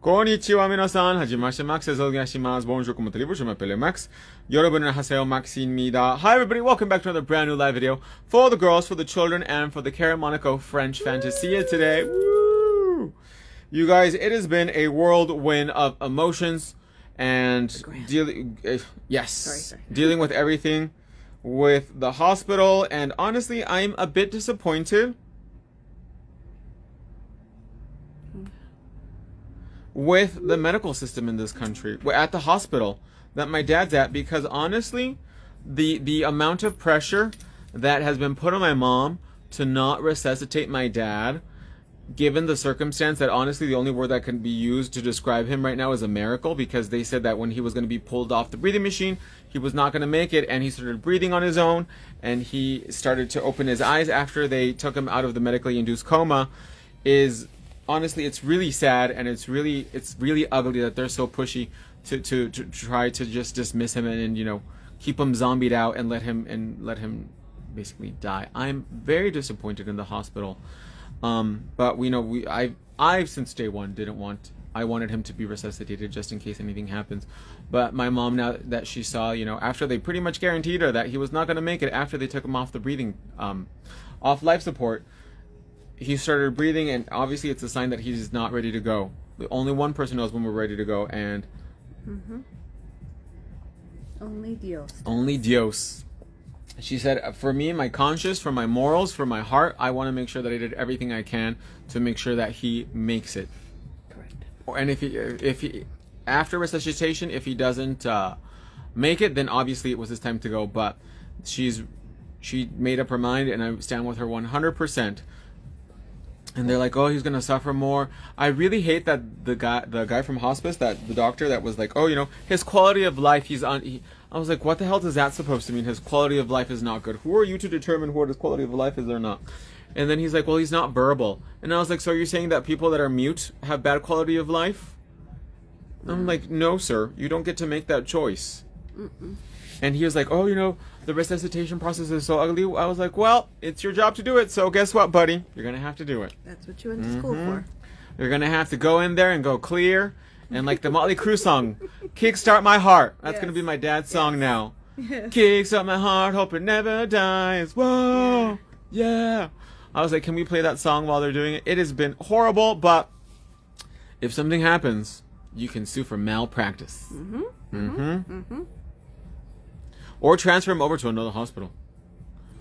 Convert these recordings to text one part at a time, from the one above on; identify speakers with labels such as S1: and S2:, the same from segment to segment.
S1: Konnichiwa minasan, hajimashite Max says onegaishimasu. Bonjour, comment allez-vous? Je m'appelle Max. Yorobun haseo Maxine. Hi everybody, welcome back to another brand new live video for the girls, for the children, and for the Karen Monaco French Fantasia today. Woo! You guys, it has been a whirlwind of emotions and dealing with everything with the hospital, and honestly, I'm a bit disappointed with the medical system in this country. We're at the hospital that my dad's at, because honestly, the amount of pressure that has been put on my mom to not resuscitate my dad, given the circumstance that honestly the only word that can be used to describe him right now is a miracle, because they said that when he was going to be pulled off the breathing machine, he was not going to make it, and he started breathing on his own, and he started to open his eyes after they took him out of the medically induced coma. Is honestly, it's really sad, and it's really ugly that they're so pushy to try to just dismiss him and you know, keep him zombied out and let him basically die. I'm very disappointed in the hospital. But we know I've since day one I wanted him to be resuscitated just in case anything happens. But my mom, now that she saw, you know, after they pretty much guaranteed her that he was not going to make it after they took him off the breathing, off life support, he started breathing, and obviously it's a sign that he's not ready to go. Only one person knows when we're ready to go, and
S2: only Dios.
S1: Only Dios. She said, for me, my conscience, for my morals, for my heart, I want to make sure that I did everything I can to make sure that he makes it.
S2: Correct.
S1: And if he after resuscitation, if he doesn't make it, then obviously it was his time to go. But she made up her mind, and I stand with her 100%. And they're like, oh, he's gonna suffer more. I really hate that the guy from hospice, that the doctor that was like, oh, you know, his quality of life, I was like, what the hell does that supposed to mean? His quality of life is not good. Who are you to determine what his quality of life is or not? And then he's like, well, he's not verbal. And I was like, so you're saying that people that are mute have bad quality of life? I'm like, no, sir, you don't get to make that choice. And he was like, oh, you know, the resuscitation process is so ugly. I was like, well, it's your job to do it, so guess what, buddy? You're going to have to do it.
S2: That's what you went to school for.
S1: You're going to have to go in there and go clear. And like the Motley Crue song, Kickstart My Heart. That's going to be my dad's song now. Kickstart my heart, hope it never dies. Whoa, yeah. I was like, can we play that song while they're doing it? It has been horrible, but if something happens, you can sue for malpractice. Or transfer him over to another hospital.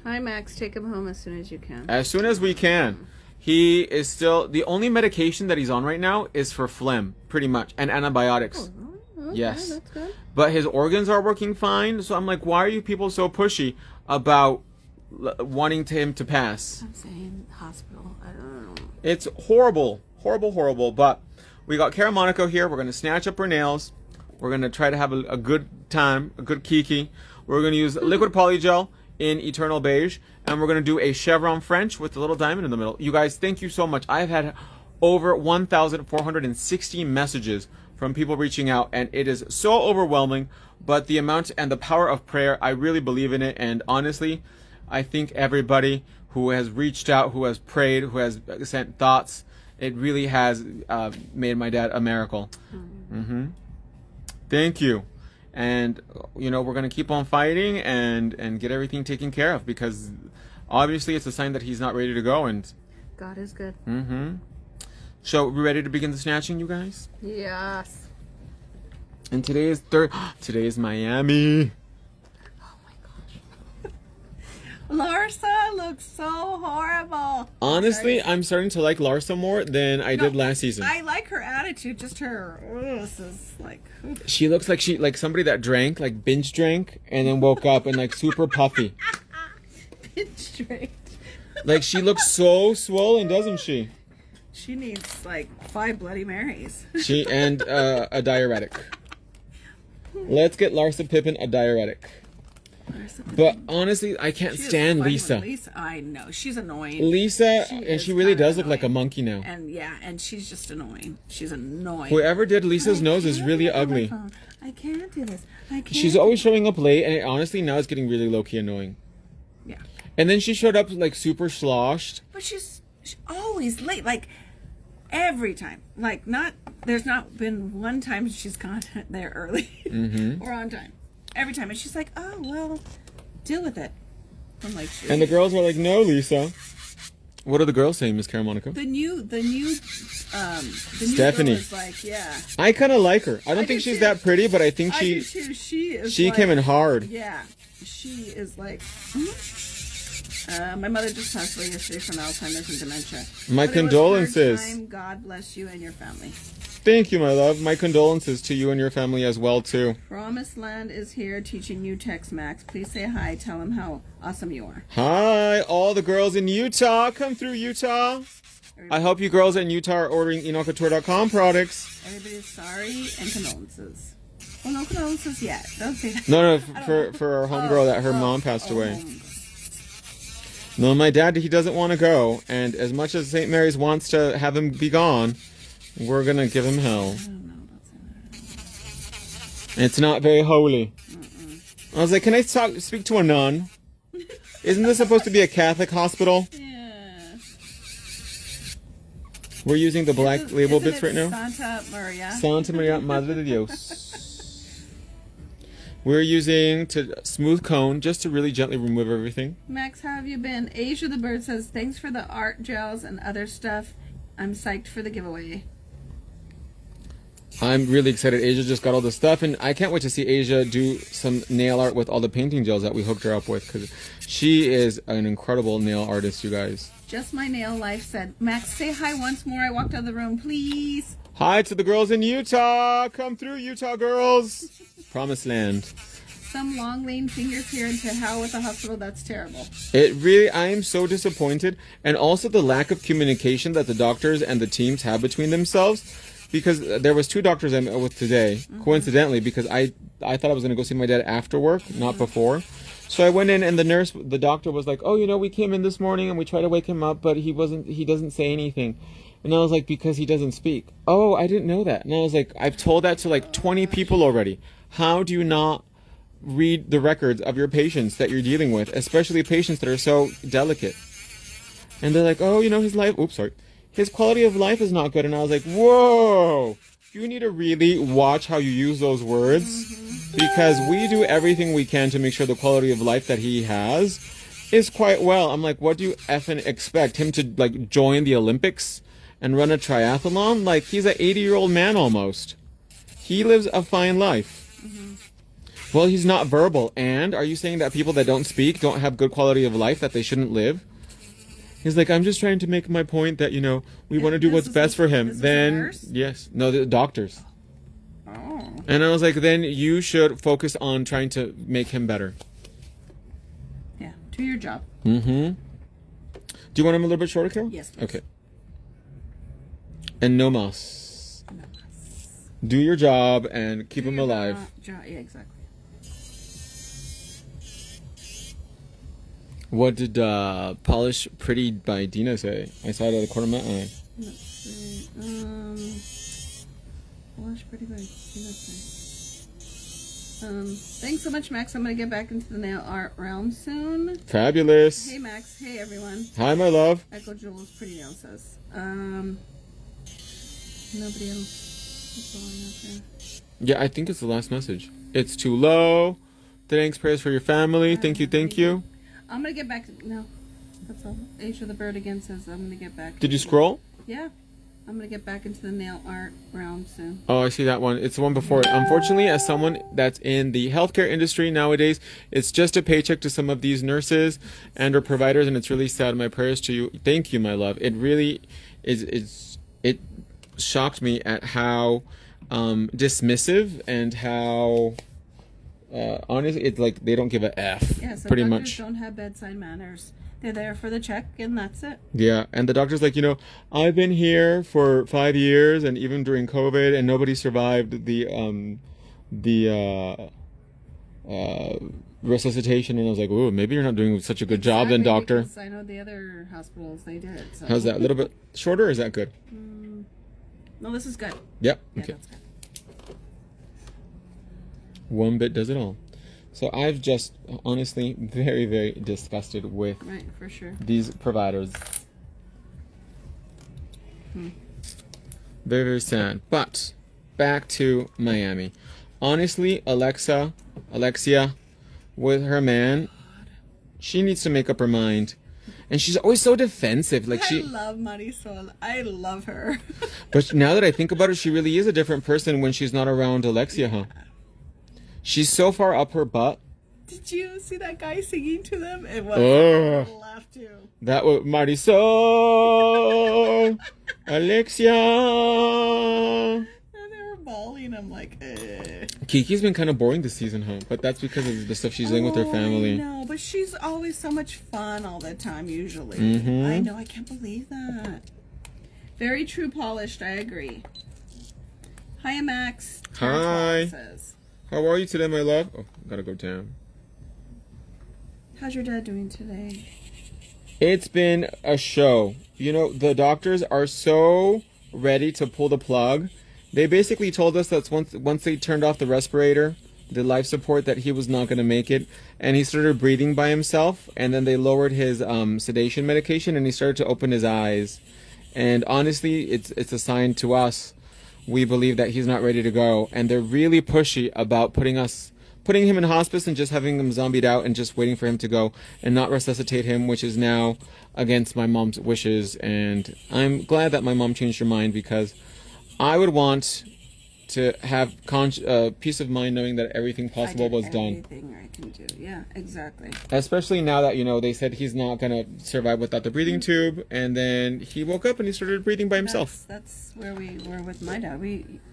S2: Hi, Max. Take him home as soon as you can.
S1: As soon as we can. He is still... The only medication that he's on right now is for phlegm, pretty much, and antibiotics.
S2: Oh, okay,
S1: yes.
S2: That's good.
S1: But his organs are working fine, so I'm like, why are you people so pushy about wanting him to pass?
S2: I'm saying hospital. I don't know.
S1: It's horrible. Horrible. But we got Karen Monaco here. We're going to snatch up her nails. We're going to try to have a good time, a good kiki. We're going to use liquid polygel in Eternal Beige, and we're going to do a chevron French with a little diamond in the middle. You guys, thank you so much. I've had over 1,460 messages from people reaching out, and it is so overwhelming, but the amount and the power of prayer, I really believe in it. And honestly, I think everybody who has reached out, who has prayed, who has sent thoughts, it really has made my dad a miracle. Thank you. And, you know, we're going to keep on fighting and get everything taken care of, because obviously it's a sign that he's not ready to go. And
S2: God is good.
S1: So, we ready to begin the snatching, you guys?
S2: Yes.
S1: And today is today is Miami.
S2: Oh my gosh. Larsa looks so horrible.
S1: Honestly, I'm starting to like Larsa more than I did last season.
S2: I like her attitude, just her. This is like.
S1: She looks like somebody that drank, like binge drank, and then woke up and like super puffy.
S2: Binge drank.
S1: Like, she looks so swollen, doesn't she?
S2: She needs like 5 Bloody Marys.
S1: She and a diuretic. Let's get Larsa Pippen a diuretic. But honestly, I can't stand Lisa.
S2: I know, she's annoying.
S1: Lisa, and she really does look like a monkey now.
S2: And yeah, and she's just annoying. She's annoying.
S1: Whoever did Lisa's nose is really ugly.
S2: I can't do this. I can't.
S1: She's always showing up late, and honestly, now it's getting really low-key annoying.
S2: Yeah.
S1: And then she showed up like super sloshed.
S2: But she's always late, like every time. Like not there's not been one time she's gone there early or on time. Every time. And she's like, oh, well, deal with it. I'm like,
S1: and the girls were like, no, Lisa. What are the girls saying, Miss Karamonica?
S2: The new
S1: Stephanie
S2: girl is like, yeah.
S1: I kind of like her. I don't think
S2: do
S1: she's
S2: too.
S1: that pretty, but I think
S2: I
S1: she
S2: do too.
S1: she
S2: like,
S1: came in hard.
S2: Yeah. She is like, my mother just passed away yesterday from Alzheimer's and dementia.
S1: My
S2: But it was
S1: condolences.
S2: her time. God bless you and your family.
S1: Thank you, my love. My condolences to you and your family as well, too.
S2: Promised Land is here teaching you Tex-Mex. Please say hi. Tell him how awesome you are.
S1: Hi, all the girls in Utah. Come through, Utah. I hope you girls in Utah are ordering EnoCouture.com products.
S2: Everybody's sorry and condolences. Well, no condolences yet. Don't say that.
S1: No, for our homegirl that her mom passed away. No, my dad, he doesn't want to go. And as much as St. Mary's wants to have him be gone, we're going to give him hell.
S2: I don't know about that.
S1: It's not very holy. I was like, can I speak to a nun? Isn't this supposed to be a Catholic hospital?
S2: Yeah.
S1: We're using the black label
S2: Isn't
S1: bits
S2: it
S1: right now.
S2: Santa Maria.
S1: Santa Maria Madre de Dios. We're using smooth cone just to really gently remove everything.
S2: Max, how have you been? Asia the Bird says, thanks for the art gels and other stuff. I'm psyched for the giveaway.
S1: I'm really excited. Asia just got all the stuff, and I can't wait to see Asia do some nail art with all the painting gels that we hooked her up with, because she is an incredible nail artist, you guys.
S2: Just My Nail Life said, Max, say hi once more. I walked out of the room, please.
S1: Hi to the girls in Utah. Come through, Utah girls. Promised Land.
S2: Some long lean fingers here into hell with the hospital. That's terrible.
S1: It really, I am so disappointed. And also the lack of communication that the doctors and the teams have between themselves. Because there was 2 doctors I met with today, coincidentally, because I thought I was going to go see my dad after work, not before. So I went in, and the doctor was like, oh, we came in this morning and we tried to wake him up, but he doesn't say anything. And I was like, because he doesn't speak. Oh, I didn't know that. And I was like, I've told that to like 20 people already. How do you not read the records of your patients that you're dealing with, especially patients that are so delicate? And they're like, oh, his quality of life is not good. And I was like, whoa, you need to really watch how you use those words, because we do everything we can to make sure the quality of life that he has is quite well. I'm like, what do you effing expect? Him to like join the Olympics and run a triathlon? Like, he's an 80-year-old man almost. He lives a fine life. Well, he's not verbal. And are you saying that people that don't speak don't have good quality of life, that they shouldn't live? He's like, I'm just trying to make my point that, we want to do what's best for him. Then, yes. No, the doctors.
S2: Oh.
S1: And I was like, then you should focus on trying to make him better.
S2: Yeah, do your job.
S1: Do you want him a little bit shorter, Carol?
S2: Yes, please.
S1: Okay. And no mas. Do your job and keep him alive.
S2: Yeah, exactly.
S1: What did Polish Pretty by Dina say? I saw it at the corner of my eye.
S2: Let's see. Polish Pretty by Dina say. Thanks so much, Max. I'm going to get back into the nail art realm soon.
S1: Fabulous.
S2: Hey, Max. Hey, everyone.
S1: Hi, my love.
S2: Echo Jules Pretty Nail says. Nobody else. That's all I have here.
S1: Yeah, I think it's the last message. It's too low. Thanks, prayers for your family. Thank you.
S2: I'm going to get back. No, that's all. Asia the Bird again says I'm going to get back.
S1: Did you scroll?
S2: Yeah. I'm going to get back into the nail art realm soon.
S1: Oh, I see that one. It's the one before it. Unfortunately, as someone that's in the healthcare industry nowadays, it's just a paycheck to some of these nurses and or providers, and it's really sad. My prayers to you. Thank you, my love. It really is. It shocked me at how dismissive and how honestly, it's like they don't give a F.
S2: Yeah, so
S1: pretty
S2: doctors
S1: much.
S2: Don't have bedside manners. They're there for the check, and that's it.
S1: Yeah, and the doctor's like, I've been here for 5 years, and even during COVID, and nobody survived the resuscitation. And I was like, ooh, maybe you're not doing such a good job then, doctor.
S2: I know the other hospitals, they did. So.
S1: How's that? A little bit shorter, or is that good?
S2: No, this is good.
S1: Yep.
S2: Yeah,
S1: Okay.
S2: that's good.
S1: One bit does it all. So I've just honestly very, very disgusted with
S2: Right, for sure.
S1: these providers. Very, very sad. But back to Miami. Honestly, Alexia, with her man, she needs to make up her mind. And she's always so defensive. Like
S2: I love Marisol. I love her.
S1: But now that I think about it, she really is a different person when she's not around Alexia, huh? She's so far up her butt.
S2: Did you see that guy singing to them? It was.
S1: Ugh.
S2: I laughed too.
S1: That was Marisol, Alexia.
S2: And they were bawling. I'm like, eh.
S1: Kiki's been kind of boring this season, huh? But that's because of the stuff she's doing with her family.
S2: No, but she's always so much fun all the time, usually.
S1: Mm-hmm.
S2: I know, I can't believe that. Very true polished, I agree. Hi, Max.
S1: Hi.
S2: Says.
S1: How are you today, my love? Oh, gotta go down.
S2: How's your dad doing today?
S1: It's been a show. You know, the doctors are so ready to pull the plug. They basically told us that once they turned off the respirator, the life support, that he was not going to make it. And he started breathing by himself. And then they lowered his sedation medication and he started to open his eyes. And honestly, it's a sign to us. We believe that he's not ready to go. And they're really pushy about putting him in hospice and just having him zombied out and just waiting for him to go and not resuscitate him, which is now against my mom's wishes. And I'm glad that my mom changed her mind, because I would want to have peace of mind knowing that everything possible was done.
S2: Everything I can do. Yeah, exactly.
S1: Especially now that, you know, they said he's not going to survive without the breathing tube. And then he woke up and he started breathing by himself.
S2: That's where we were with my dad.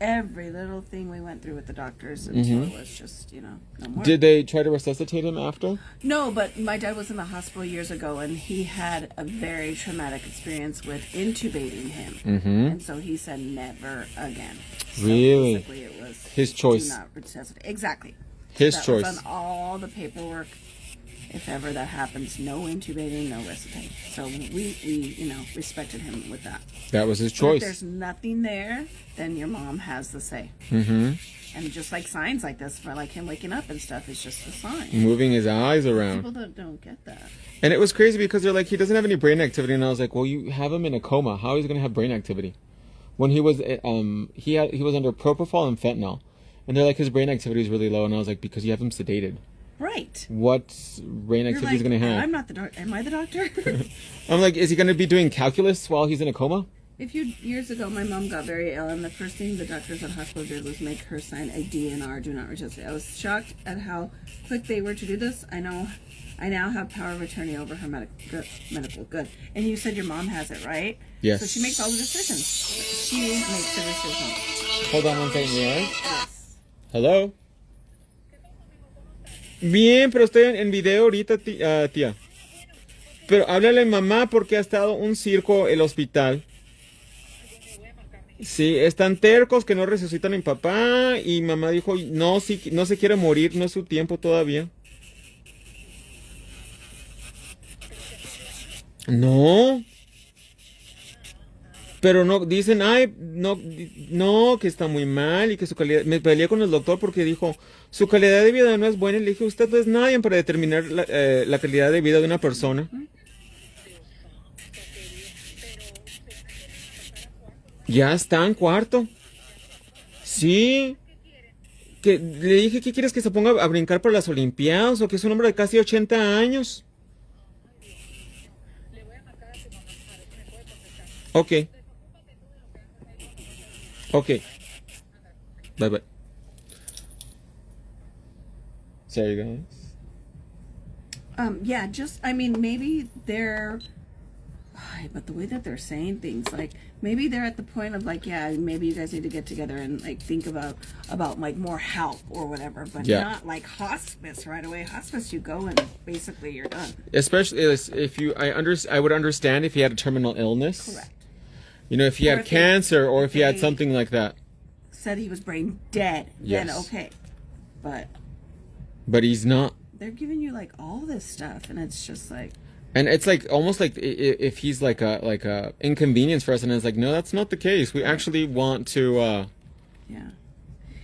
S2: Every little thing we went through with the doctors until it was just, no more.
S1: Did they try to resuscitate him after?
S2: No, but my dad was in the hospital years ago and he had a very traumatic experience with intubating him.
S1: Mm-hmm.
S2: And so he said never again. So
S1: really?
S2: Basically it was
S1: his choice.
S2: Do not resuscitate. Exactly.
S1: His
S2: that
S1: choice.
S2: Was on all the paperwork. If ever that happens, no intubating, no resuscitation. So we respected him with that.
S1: That was his
S2: But
S1: choice.
S2: if there's nothing there, then your mom has the say.
S1: Mm-hmm.
S2: And just like signs like this, for like him waking up and stuff, it's just a sign.
S1: Moving his eyes around.
S2: People don't get that.
S1: And it was crazy because they're like, he doesn't have any brain activity. And I was like, well, you have him in a coma. How is he going to have brain activity? When he was he was under propofol and fentanyl. And they're like, his brain activity is really low. And I was like, because you have him sedated.
S2: Right.
S1: What brain activity is going to have?
S2: I'm not the doctor. Am I the doctor?
S1: I'm like, is he going to be doing calculus while he's in a coma?
S2: A few years ago, my mom got very ill, and the first thing the doctors at hospital did was make her sign a DNR, do not resuscitate. I was shocked at how quick they were to do this. I now have power of attorney over her medical good. And you said your mom has it, right?
S1: Yes.
S2: So she makes all the decisions. She makes the decisions.
S1: Hold on one second, right?
S2: Yes.
S1: Hello. Bien, pero estoy en video ahorita, tía. Pero háblale a mamá porque ha estado un circo el hospital. Sí, están tercos que no resucitan a mi papá y mamá dijo, no, sí, no se quiere morir, no es su tiempo todavía. No. Pero no, dicen, ay, no, que está muy mal y que su calidad... Me peleé con el doctor porque dijo, su calidad de vida no es buena. Y le dije, usted no es nadie para determinar la calidad de vida de una persona. Ya está en cuarto. Sí. Que le dije, ¿qué quieres, que se ponga a brincar para las Olimpiadas? O que es un hombre de casi 80 años. Ok. Okay. Bye bye. Sorry, guys.
S2: Yeah, maybe they're... But the way that they're saying things, like, maybe they're at the point of, like, yeah, maybe you guys need to get together and, like, think about like, more help or whatever, but not, like, hospice right away. Hospice, you go and basically you're done.
S1: Especially if I would understand if he had a terminal illness.
S2: Correct.
S1: You know, if he had cancer or if he had something like that.
S2: Said he was brain dead,
S1: yes.
S2: Then okay.
S1: But he's not.
S2: They're giving you, like, all this stuff, and it's just like...
S1: And it's like almost like if he's like a inconvenience for us, and it's like, no, that's not the case. We actually want to.
S2: Yeah,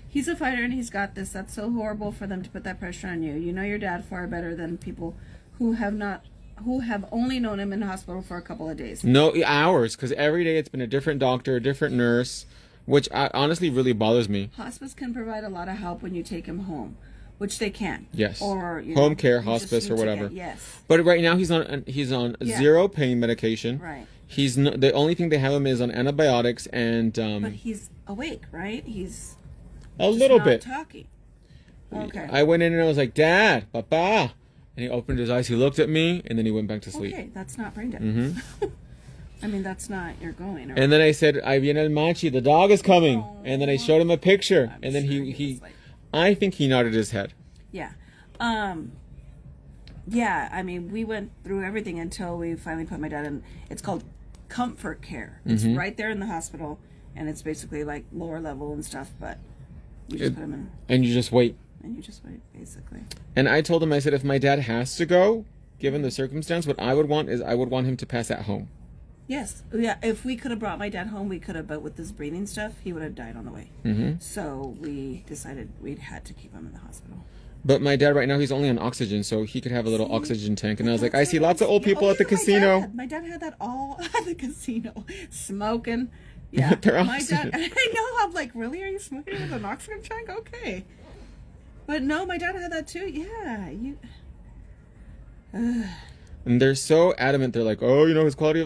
S2: he's a fighter and he's got this. That's so horrible for them to put that pressure on you. You know your dad far better than people who have not who have only known him in the hospital for a couple of days.
S1: No, hours, because every day it's been a different doctor, a different nurse, which honestly really bothers me.
S2: Hospice can provide a lot of help when you take him home, which they can.
S1: Yes.
S2: Or
S1: home care, hospice, or whatever.
S2: Yes.
S1: But right now he's on zero pain medication.
S2: Right.
S1: He's no, the only thing they have him is on antibiotics and.
S2: But he's awake, right? He's
S1: a little bit
S2: talking. Okay.
S1: I went in and I was like, Dad, Papa. And he opened his eyes, he looked at me, and then he went back to sleep.
S2: Okay, that's not brain dead. I mean, that's not, you're going.
S1: And then I said, "Ahí viene el machi, the dog is coming." And then I showed him a picture. And then he I think he nodded his head.
S2: Yeah. Yeah, I mean, we went through everything until we finally put my dad in. It's called comfort care. It's right there in the hospital, and it's basically like lower level and stuff, but you just put him in.
S1: And you just wait.
S2: And you just wait, basically.
S1: And I told him, I said, if my dad has to go, given the circumstance, what I would want is I would want him to pass at home.
S2: Yes. Yeah, if we could have brought my dad home, we could have, but with this breathing stuff, he would have died on the way. So we decided we had to keep him in the hospital.
S1: But my dad right now, he's only on oxygen, so he could have a little oxygen tank. And I was like, I see lots of old people at the casino.
S2: My dad had that all at the casino, smoking. Yeah, my dad. I know. I'm like, really? Are you smoking with an oxygen tank? Okay. But no, my dad had that too. Yeah, you.
S1: And they're so adamant. They're like, oh, you know, his quality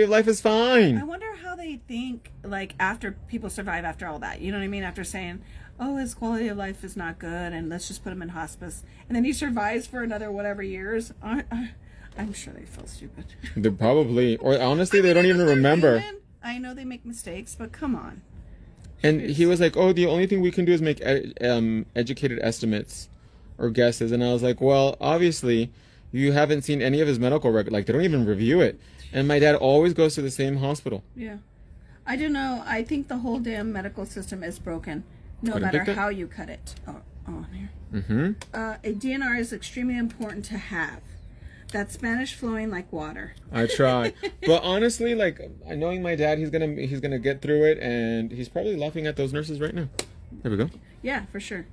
S1: of life is fine.
S2: I wonder how they think, like, after people survive after all that. You know what I mean? After saying, oh, his quality of life is not good, and let's just put him in hospice, and then he survives for another whatever years. I'm sure they feel stupid.
S1: They're probably, or honestly, they don't even remember.
S2: Human. I know they make mistakes, but come on.
S1: And he was like, oh, the only thing we can do is make educated estimates or guesses. And I was like, well, obviously, you haven't seen any of his medical record. Like, they don't even review it. And my dad always goes to the same hospital.
S2: Yeah. I don't know. I think the whole damn medical system is broken, no matter how you cut it. Oh, here. A DNR is extremely important to have. That Spanish flowing like water. I
S1: try. But honestly, like, knowing my dad, he's gonna get through it, and he's probably laughing at those nurses right now. There we go.
S2: Yeah, for sure.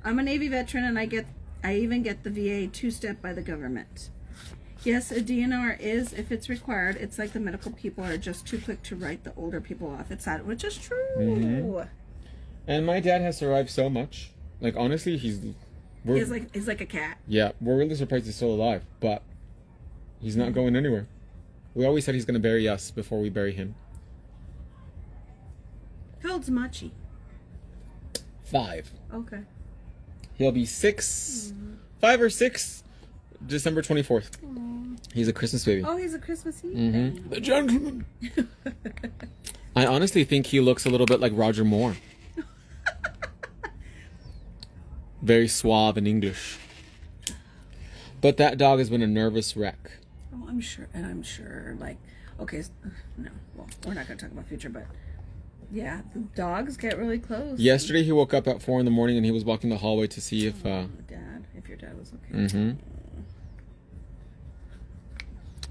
S2: I'm a Navy veteran, and I even get the VA two-step by the government. Yes, a DNR is, if it's required. It's like the medical people are just too quick to write the older people off. It's sad, which is true.
S1: And my dad has survived so much. Like, honestly, he's
S2: like a cat.
S1: Yeah, we're really surprised he's still alive, but he's not going anywhere. We always said he's going to bury us before we bury him.
S2: How old's Machi?
S1: 5.
S2: Okay.
S1: He'll be 6, 5 or 6, December 24th. He's a Christmas baby.
S2: Oh, he's a Christmas Eve.
S1: The gentleman. I honestly think he looks a little bit like Roger Moore. Very suave in English. But that dog has been a nervous wreck.
S2: Oh, I'm sure, like, okay, no, well, we're not going to talk about future, but, yeah, the dogs get really close.
S1: Yesterday he woke up at 4 a.m. and he was walking the hallway to see if
S2: your dad was okay.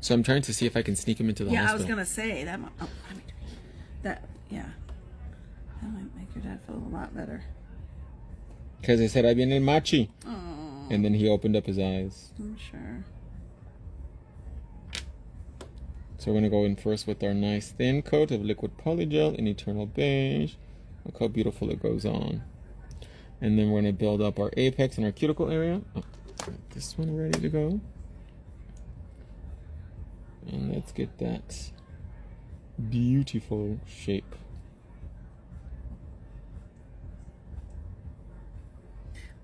S1: So I'm trying to see if I can sneak him into the hospital.
S2: Yeah, I was going to say, that might make your dad feel a lot better.
S1: Because I said, "Ahí viene el machi."
S2: Oh.
S1: And then he opened up his eyes.
S2: I'm sure.
S1: So we're going to go in first with our nice thin coat of liquid polygel in Eternal Beige. Look how beautiful it goes on. And then we're going to build up our apex and our cuticle area. Oh, got this one ready to go. And let's get that beautiful shape.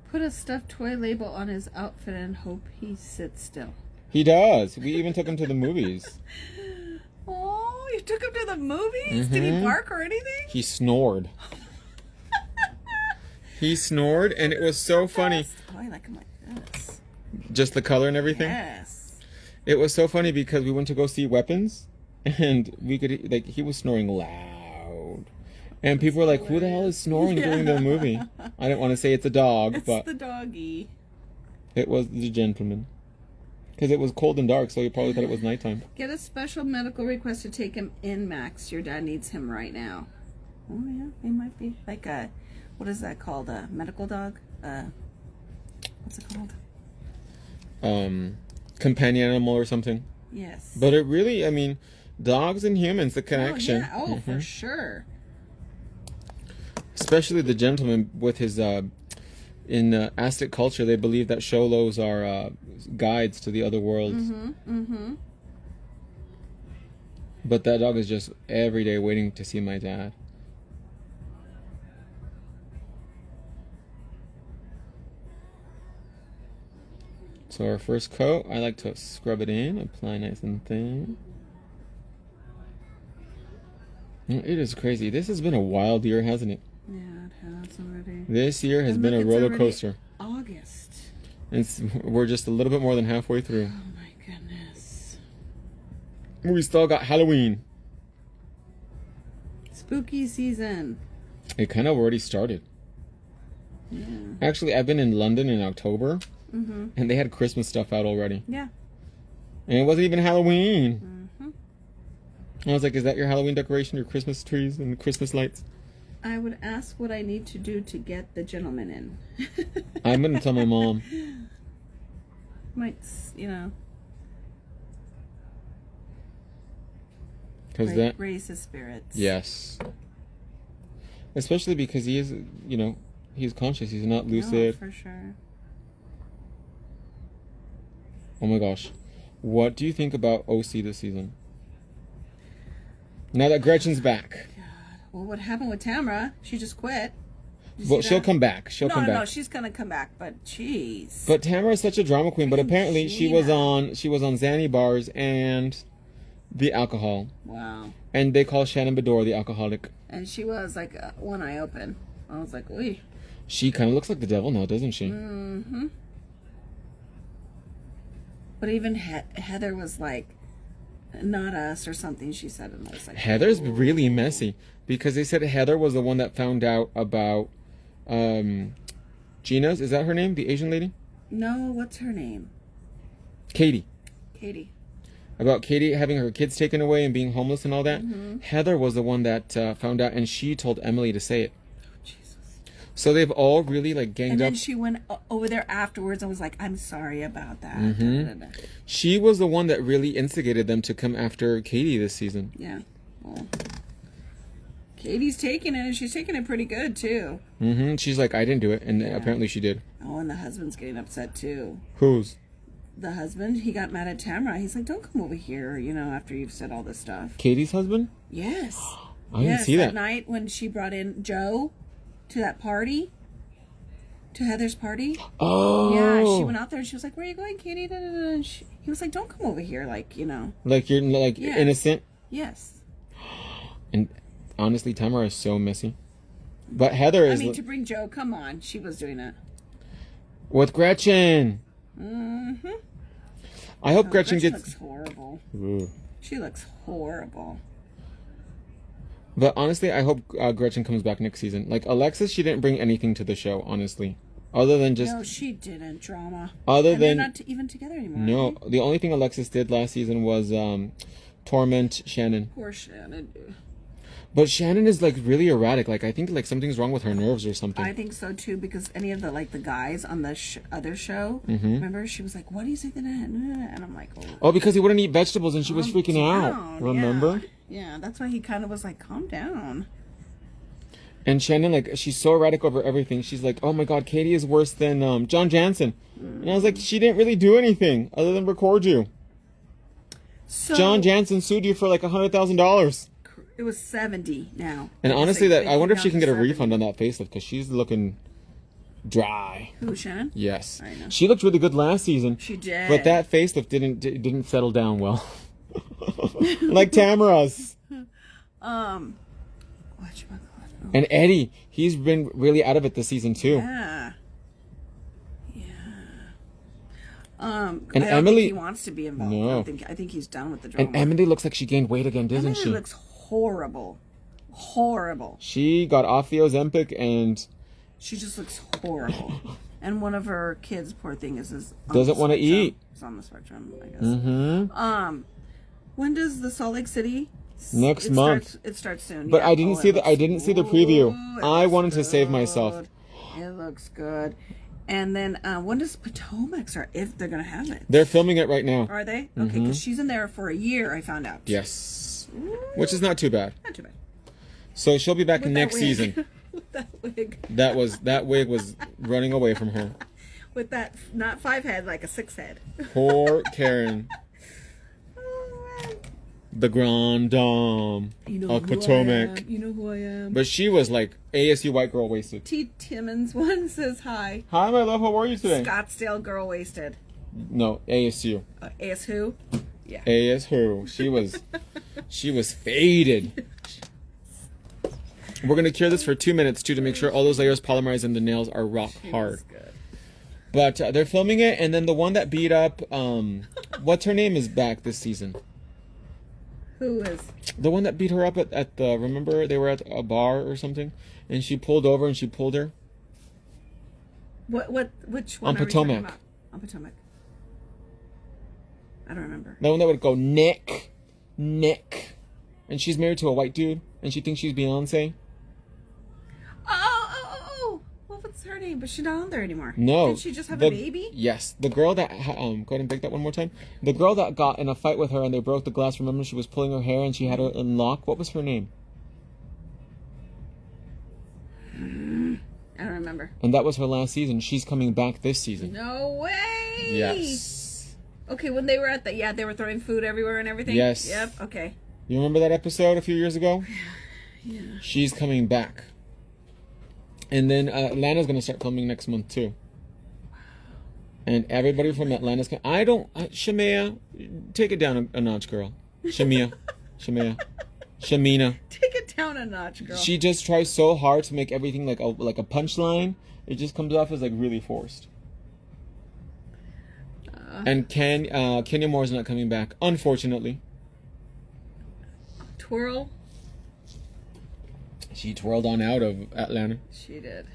S2: Put a stuffed toy label on his outfit and hope he sits still.
S1: He does. We even took him to the movies.
S2: Oh, you took him to the movies? Did he bark or anything?
S1: He snored. He snored, and it was so funny.
S2: Oh, I like him like this.
S1: Just the color and everything?
S2: Yes.
S1: It was so funny because we went to go see Weapons, and we could, like, he was snoring loud. And people were like, who the hell is snoring during the movie? I didn't want to say it's a dog, but...
S2: It's the doggy.
S1: It was the gentleman. Because it was cold and dark, so he probably thought it was nighttime.
S2: Get a special medical request to take him in, Max. Your dad needs him right now. Oh, yeah. He might be like a... What is that called? A medical dog? What's it called?
S1: companion animal or something.
S2: Yes.
S1: But it really, I mean, dogs and humans, the connection.
S2: Oh, yeah. Oh, for sure.
S1: Especially the gentleman with his, in Aztec culture, they believe that Xolos are guides to the other worlds. But that dog is just every day waiting to see my dad. So our first coat, I like to scrub it in, apply nice and thin. It is crazy. This has been a wild year, hasn't it?
S2: Yeah, it has already.
S1: This year has been a roller coaster.
S2: August.
S1: We're just a little bit more than halfway through.
S2: Oh my goodness.
S1: We still got Halloween.
S2: Spooky season.
S1: It kind of already started.
S2: Yeah.
S1: Actually, I've been in London in October, and they had Christmas stuff out already.
S2: Yeah.
S1: And it wasn't even Halloween. I was like, is that your Halloween decoration, your Christmas trees and Christmas lights?
S2: I would ask what I need to do to get the gentleman in.
S1: I'm going to tell my mom.
S2: Might, you know.
S1: Because that
S2: raise his spirits.
S1: Yes. Especially because he is, you know, he's conscious. He's not lucid.
S2: No, for sure.
S1: Oh my gosh. What do you think about OC this season? Now that Gretchen's back.
S2: God. Well, what happened with Tamara? She just quit.
S1: Well, she'll come back. She'll come back.
S2: No, she's gonna come back. But jeez.
S1: But Tamara is such a drama queen. But apparently she was on Zanny bars and the alcohol.
S2: Wow.
S1: And they call Shannon Bedore the alcoholic.
S2: And she was like one eye open. I was like, "Oy."
S1: She kind of looks like the devil now, doesn't she?
S2: Mm-hmm. But even Heather was like, "Not us" or something. She said, and I was like,
S1: Heather's really messy because they said Heather was the one that found out about Gina's. Is that her name? The Asian lady?
S2: No, what's her name?
S1: Katie.
S2: Katie.
S1: About Katie having her kids taken away and being homeless and all that. Heather was the one that found out, and she told Emily to say it.
S2: Oh, Jesus.
S1: So they've all really like ganged up.
S2: And then she went over there afterwards and was like, "I'm sorry about that."
S1: She was the one that really instigated them to come after Katie this season.
S2: Yeah. Well, Katie's taking it, and she's taking it pretty good too.
S1: She's like, I didn't do it, and apparently she did.
S2: Oh, and the husband's getting upset too.
S1: Who's?
S2: The husband. He got mad at Tamara. He's like, "Don't come over here, you know, after you've said all this stuff."
S1: Katie's husband?
S2: Yes.
S1: I didn't see that.
S2: That night when she brought in Joe to that party, to Heather's party.
S1: Oh.
S2: Yeah, she went out there and she was like, "Where are you going, Katie?" And he was like, "Don't come over here, like, you know."
S1: Like you're like innocent?
S2: Yes.
S1: And honestly, Tamara is so messy. But Heather is...
S2: I mean, to bring Joe, come on. She was doing it.
S1: With Gretchen. I hope Gretchen gets...
S2: looks horrible.
S1: Ooh.
S2: She looks horrible.
S1: But honestly, I hope Gretchen comes back next season. Like, Alexis, she didn't bring anything to the show, honestly. Other than just...
S2: No, she didn't. Drama.
S1: Other than...
S2: They're not even together anymore.
S1: No,
S2: right?
S1: the only thing Alexis did last season was torment Shannon.
S2: Poor Shannon.
S1: But Shannon is like really erratic. Like I think like something's wrong with her nerves or something.
S2: I think so too, because any of the the guys on the other show, remember, she was like, "What do you say to that?" And I'm like,
S1: "Oh, because he wouldn't eat vegetables and she was freaking out." Remember?
S2: Yeah, that's why he kind of was like, "Calm down."
S1: And Shannon, like, she's so erratic over everything. She's like, "Oh my God, Katie is worse than John Jansen," and I was like, "She didn't really do anything other than record you." So John Jansen sued you for like $100,000.
S2: It was 70 now.
S1: And honestly, that I wonder if she can get a refund on that facelift because she's looking dry.
S2: Who, Shannon?
S1: Yes.
S2: I know.
S1: She looked really good last season.
S2: She did.
S1: But that facelift didn't settle down well. Like Tamara's.
S2: Whatchamacallit?
S1: And Eddie, he's been really out of it this season too.
S2: Yeah.
S1: And
S2: I don't
S1: Emily,
S2: think he wants to be involved.
S1: No.
S2: I think he's done with the drama.
S1: And Emily looks like she gained weight again, doesn't she?
S2: Emily looks horrible. Horrible.
S1: She got off the Ozempic and...
S2: She just looks horrible. And one of her kids, poor thing,
S1: doesn't want to eat.
S2: It's on the spectrum, I guess. When does the Salt Lake City...
S1: Next month.
S2: It starts soon.
S1: But yeah. I didn't see the preview. I wanted to save myself.
S2: It looks good. And then when does Potomac start? If they're gonna have it,
S1: They're filming it right now.
S2: are they? Okay, because she's in there for a year. I found out.
S1: Yes.
S2: Ooh,
S1: Which is not too bad.
S2: not too bad.
S1: So she'll be back
S2: With that
S1: next
S2: wig.
S1: season.
S2: With that wig.
S1: That wig was running away from her.
S2: With that, not 5 head, like a 6 head.
S1: Poor Karen,
S2: Oh, man.
S1: the Grand Dame
S2: You know
S1: of
S2: who
S1: Potomac.
S2: I am. You know who I am.
S1: But she was like ASU white girl wasted.
S2: T. Timmons one says hi.
S1: Hi, my love. How are you today?
S2: Scottsdale girl wasted.
S1: No, ASU.
S2: AS who? Yeah.
S1: ASU. She was faded. We're gonna cure this for 2 minutes too to make sure all those layers polymerize and the nails are rock hard.
S2: Good.
S1: But they're filming it, and then the one that beat up, what's her name, is back this season.
S2: Who is?
S1: The one that beat her up at the, remember they were at a bar or something, and she pulled over and she pulled her?
S2: Which one
S1: On
S2: are we talking
S1: Potomac.
S2: about? On Potomac. I don't remember.
S1: The one that would go, Nick. And she's married to a white dude, and she thinks she's Beyonce.
S2: Oh. What's her name? But she's not on there anymore.
S1: No.
S2: Did she just have a baby?
S1: Yes. The girl that, go ahead and break that one more time. The girl that got in a fight with her and they broke the glass, remember she was pulling her hair and she had her in lock? What was her name?
S2: I don't remember.
S1: And that was her last season. She's coming back this season.
S2: No way.
S1: Yes.
S2: Okay, when they were at they were throwing food everywhere and everything?
S1: Yes.
S2: Yep, okay.
S1: You remember that episode a few years ago?
S2: Yeah.
S1: She's coming back. And then Atlanta's going to start filming next month too. And everybody from Atlanta's coming. Shamea, take it down a notch, girl. Shamina.
S2: Take it down a notch, girl.
S1: She just tries so hard to make everything like a punchline. It just comes off as like really forced. And Kenya Moore's not coming back, unfortunately.
S2: Twirl.
S1: She twirled on out of Atlanta.
S2: She did.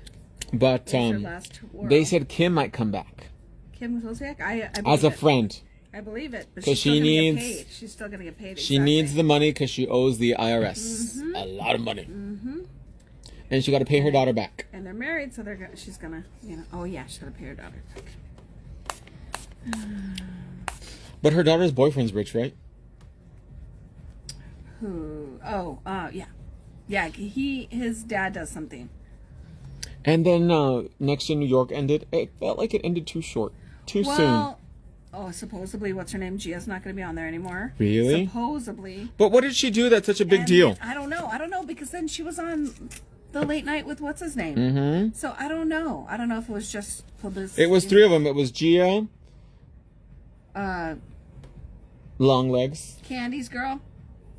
S1: But
S2: That was her last twirl.
S1: they said Kim might come back
S2: Kim Zolciak? I
S1: as a
S2: believe it.
S1: friend.
S2: I believe it. But
S1: 'Cause
S2: she's still
S1: she
S2: gonna get
S1: needs-
S2: paid. She's still going to get paid.
S1: She
S2: exactly.
S1: needs the money because she owes the IRS a lot of money, and she got to pay her daughter back.
S2: And they're married, so she's going to, oh yeah, she's going to pay her daughter back.
S1: But her daughter's boyfriend's rich, right?
S2: Who? Oh, yeah. Yeah, his dad does something.
S1: And then Next in New York ended. It felt like it ended too short, too soon.
S2: Oh, supposedly, what's her name? Gia's not going to be on there anymore.
S1: Really?
S2: Supposedly.
S1: But what did she do that's such a big deal?
S2: I don't know, because then she was on the late night with what's his name.
S1: Mm-hmm.
S2: So I don't know. I don't know if it was just publicity.
S1: It was 3 of them. It was Gia, Longlegs.
S2: Candy's girl.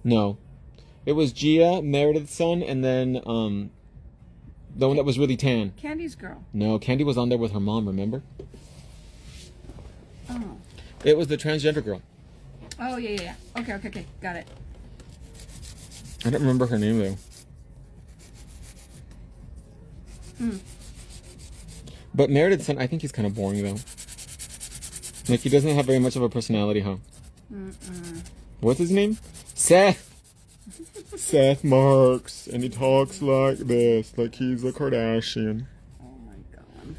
S1: No, it was Gia, Meredith's son, and then the one that was really tan.
S2: Candy's girl.
S1: No, Candy was on there with her mom. Remember?
S2: Oh.
S1: It was the transgender girl.
S2: Oh, yeah. Okay. Got it.
S1: I don't remember her name though. But Meredith's son, I think he's kind of boring though. Like he doesn't have very much of a personality, huh? What's his name? Seth. Seth Marks, and he talks like this, like he's a Kardashian.
S2: Oh, my God.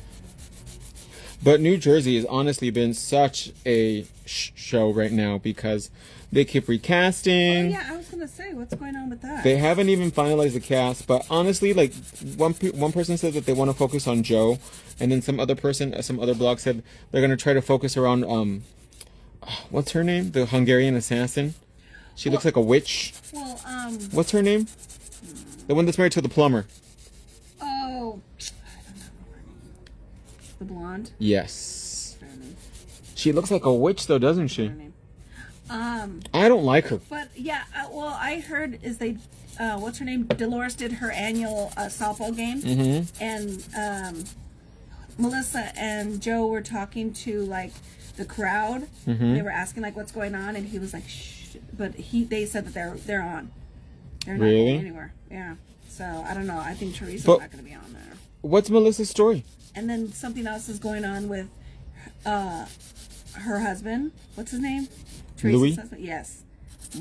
S1: But New Jersey has honestly been such a show right now because they keep recasting.
S2: Oh, yeah, I was going to say, what's going on with that?
S1: They haven't even finalized the cast, but honestly, like one person said that they want to focus on Joe, and then some other blog said they're gonna try to focus around what's her name? The Hungarian assassin. She looks like a witch.
S2: Well,
S1: What's her name? The one that's married to the plumber.
S2: oh, I don't know her name. The blonde.
S1: Yes.
S2: Her name.
S1: She looks like a witch though, doesn't she?
S2: Her name.
S1: I don't like her.
S2: But yeah, well, I heard what's her name? Dolores did her annual softball game, and Melissa and Joe were talking to like the crowd. They were asking like what's going on, and he was like, "Shh." But they said that they're on. They're not
S1: Really?
S2: going anywhere. Yeah. So I don't know. I think Teresa's
S1: But-
S2: not going to be on there.
S1: What's Melissa's story?
S2: And then something else is going on with her husband. What's his name?
S1: Louis?
S2: Husband. Yes.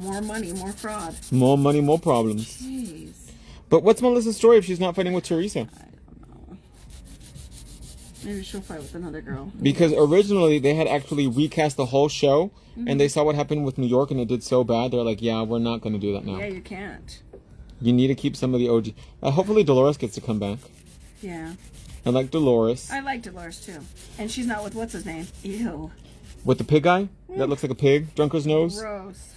S2: More money, more fraud.
S1: More money, more problems.
S2: Jeez.
S1: But what's Melissa's story if she's not fighting with Teresa?
S2: I don't know. Maybe she'll fight with another girl.
S1: Because originally they had actually recast the whole show, and they saw what happened with New York, and it did so bad. They're like, yeah, we're not going to do that now.
S2: Yeah, you can't.
S1: You need to keep some of the OG. Hopefully Dolores gets to come back.
S2: Yeah.
S1: I like Dolores.
S2: I like Dolores too. And she's not with what's his name? Ew.
S1: With the pig guy? That looks like a pig? Drunker's nose?
S2: Gross.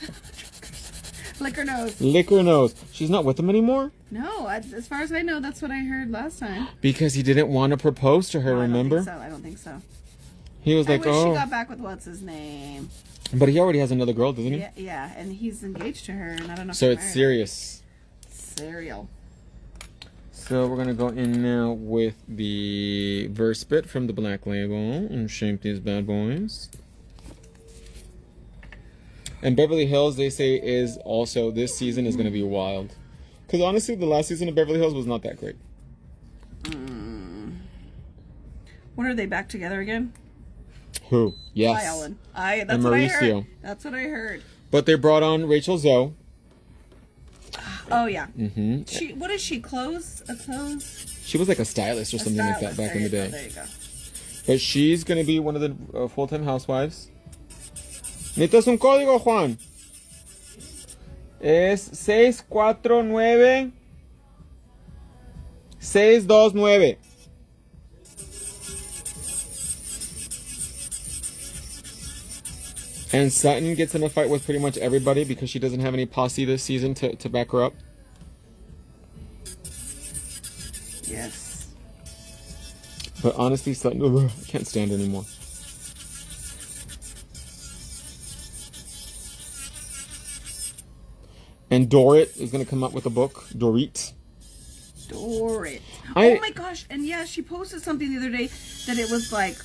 S2: Liquor nose.
S1: Liquor nose. She's not with him anymore?
S2: No, as far as I know, that's what I heard last time.
S1: Because he didn't want to propose to her, remember?
S2: I don't think so.
S1: He was like,
S2: I wish
S1: oh.
S2: she got back with what's his name.
S1: But he already has another girl, doesn't he?
S2: Yeah, and he's engaged to her, and I don't know if
S1: So
S2: he's
S1: it's
S2: married.
S1: serious.
S2: Cereal.
S1: So we're going to go in now with the verse bit from the Black Label and shape these bad boys. And Beverly Hills, they say, is also, this season is going to be wild. Because honestly, the last season of Beverly Hills was not that great.
S2: When are they back together again?
S1: Who? Yes.
S2: Hi, Ellen. That's
S1: And
S2: what I
S1: Mauricio.
S2: heard. That's what I heard.
S1: But they brought on Rachel Zoe.
S2: Oh, yeah.
S1: Mm-hmm.
S2: What is she? Clothes? A clothes?
S1: She was like a stylist or something like that back in the day.
S2: There you go.
S1: But she's going to be one of the full-time housewives. Necesitas un código, Juan. Es 649 629. And Sutton gets in a fight with pretty much everybody because she doesn't have any posse this season to back her up.
S2: Yes.
S1: But honestly, Sutton, ugh, I can't stand her anymore. And Dorit is going to come up with a book. Dorit.
S2: Dorit.
S1: I-
S2: Oh my gosh. And yeah, she posted something the other day that it was like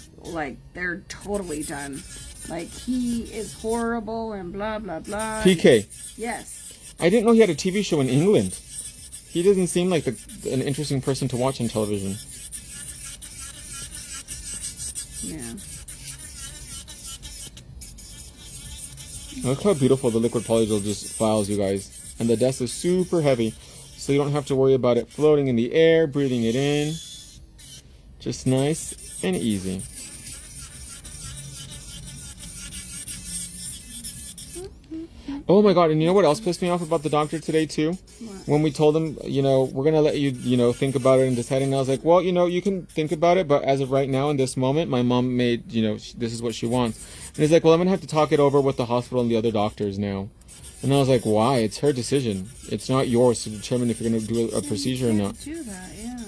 S2: they're totally done. Like he is horrible and blah, blah, blah.
S1: PK.
S2: Yes.
S1: I didn't know he had a TV show in England. He doesn't seem like an interesting person to watch on television.
S2: Yeah.
S1: Look how beautiful the liquid polygel just files, you guys. And the desk is super heavy, so you don't have to worry about it floating in the air, breathing it in. Just nice and easy. Oh my god, and you know what else pissed me off about the doctor today too?
S2: What?
S1: When we told him, we're gonna let you, think about it and decide, and I was like, well, you can think about it, but as of right now, in this moment, my mom made, this is what she wants. And he's like, well, I'm gonna have to talk it over with the hospital and the other doctors now. And I was like, why? It's her decision. It's not yours to determine if you're gonna do a procedure or
S2: You
S1: not.
S2: can't do that, yeah.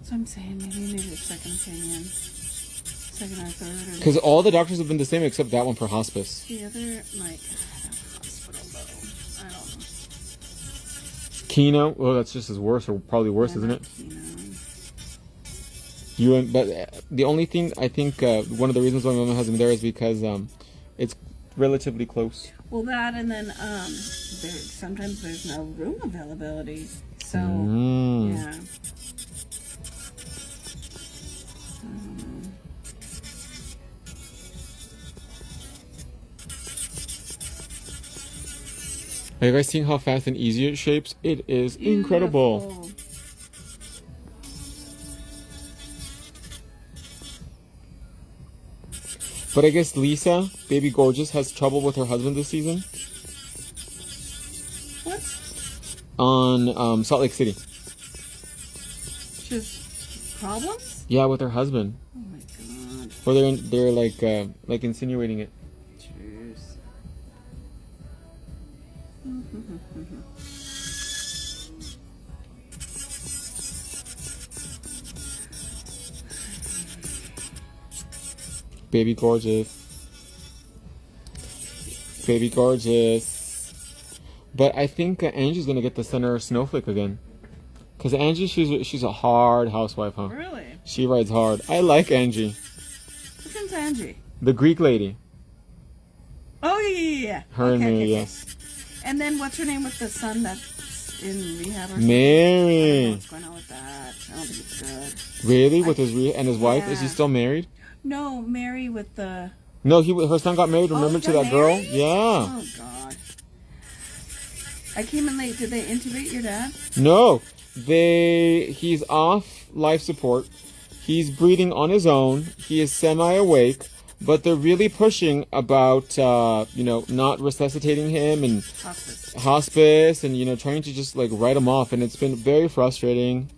S2: So I'm saying maybe a second opinion. Second or third.
S1: Because all the doctors have been the same except that one for hospice.
S2: The other, hospital though. I don't know.
S1: Keno, well, that's just as worse, or probably worse, isn't it? But the only thing I think one of the reasons why my mom has him there is because it's relatively close.
S2: Well, that and then sometimes there's no room availability. So yeah.
S1: Are you guys seeing how fast and easy it shapes? It is incredible.
S2: Beautiful.
S1: But I guess Lisa, Baby Gorgeous, has trouble with her husband this season.
S2: What?
S1: On Salt Lake City.
S2: She has problems?
S1: Yeah, with her husband.
S2: Oh my god.
S1: Or they're like insinuating it.
S2: Jeez.
S1: Baby Gorgeous. Baby Gorgeous. But I think Angie's gonna get the center snowflake again. Cause Angie, she's a hard housewife, huh?
S2: Really?
S1: She rides hard. I like Angie.
S2: Which one's Angie?
S1: The Greek lady.
S2: Oh yeah.
S1: Her and Mary, yes.
S2: And then what's her name with the son that's in rehab or something?
S1: Mary.
S2: What's going on with that? I don't think it's good.
S1: Really? With his and his wife? Is he
S2: Yeah.
S1: still married?
S2: No, Mary with the...
S1: No, her son got married. Remember
S2: he
S1: to
S2: got
S1: that girl?
S2: married?
S1: Yeah.
S2: Oh god. I came in late. Did they intubate your dad?
S1: No, he's off life support, He's breathing on his own. He is semi-awake, but they're really pushing about, not resuscitating him and hospice and, trying to just, write him off. And it's been very frustrating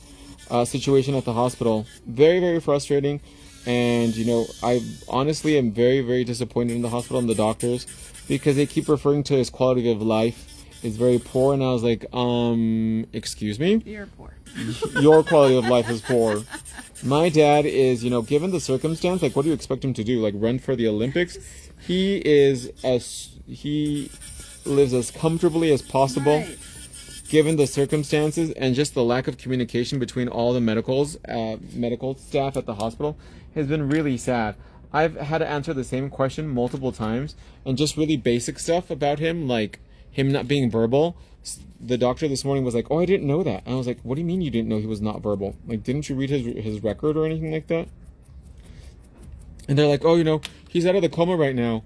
S1: situation at the hospital. Very, very frustrating. And, I honestly am very, very disappointed in the hospital and the doctors because they keep referring to his quality of life is very poor. And I was like, excuse me?
S2: You're poor.
S1: Your quality of life is poor. My dad is, given the circumstance, what do you expect him to do? Run for the Olympics? He lives as comfortably as possible, right, given the circumstances and just the lack of communication between all the medical staff at the hospital has been really sad. I've had to answer the same question multiple times and just really basic stuff about him, like him not being verbal. The doctor this morning was like, "Oh, I didn't know that." And I was like, "What do you mean you didn't know he was not verbal? Didn't you read his record or anything like that?" And they're like, "Oh, he's out of the coma right now."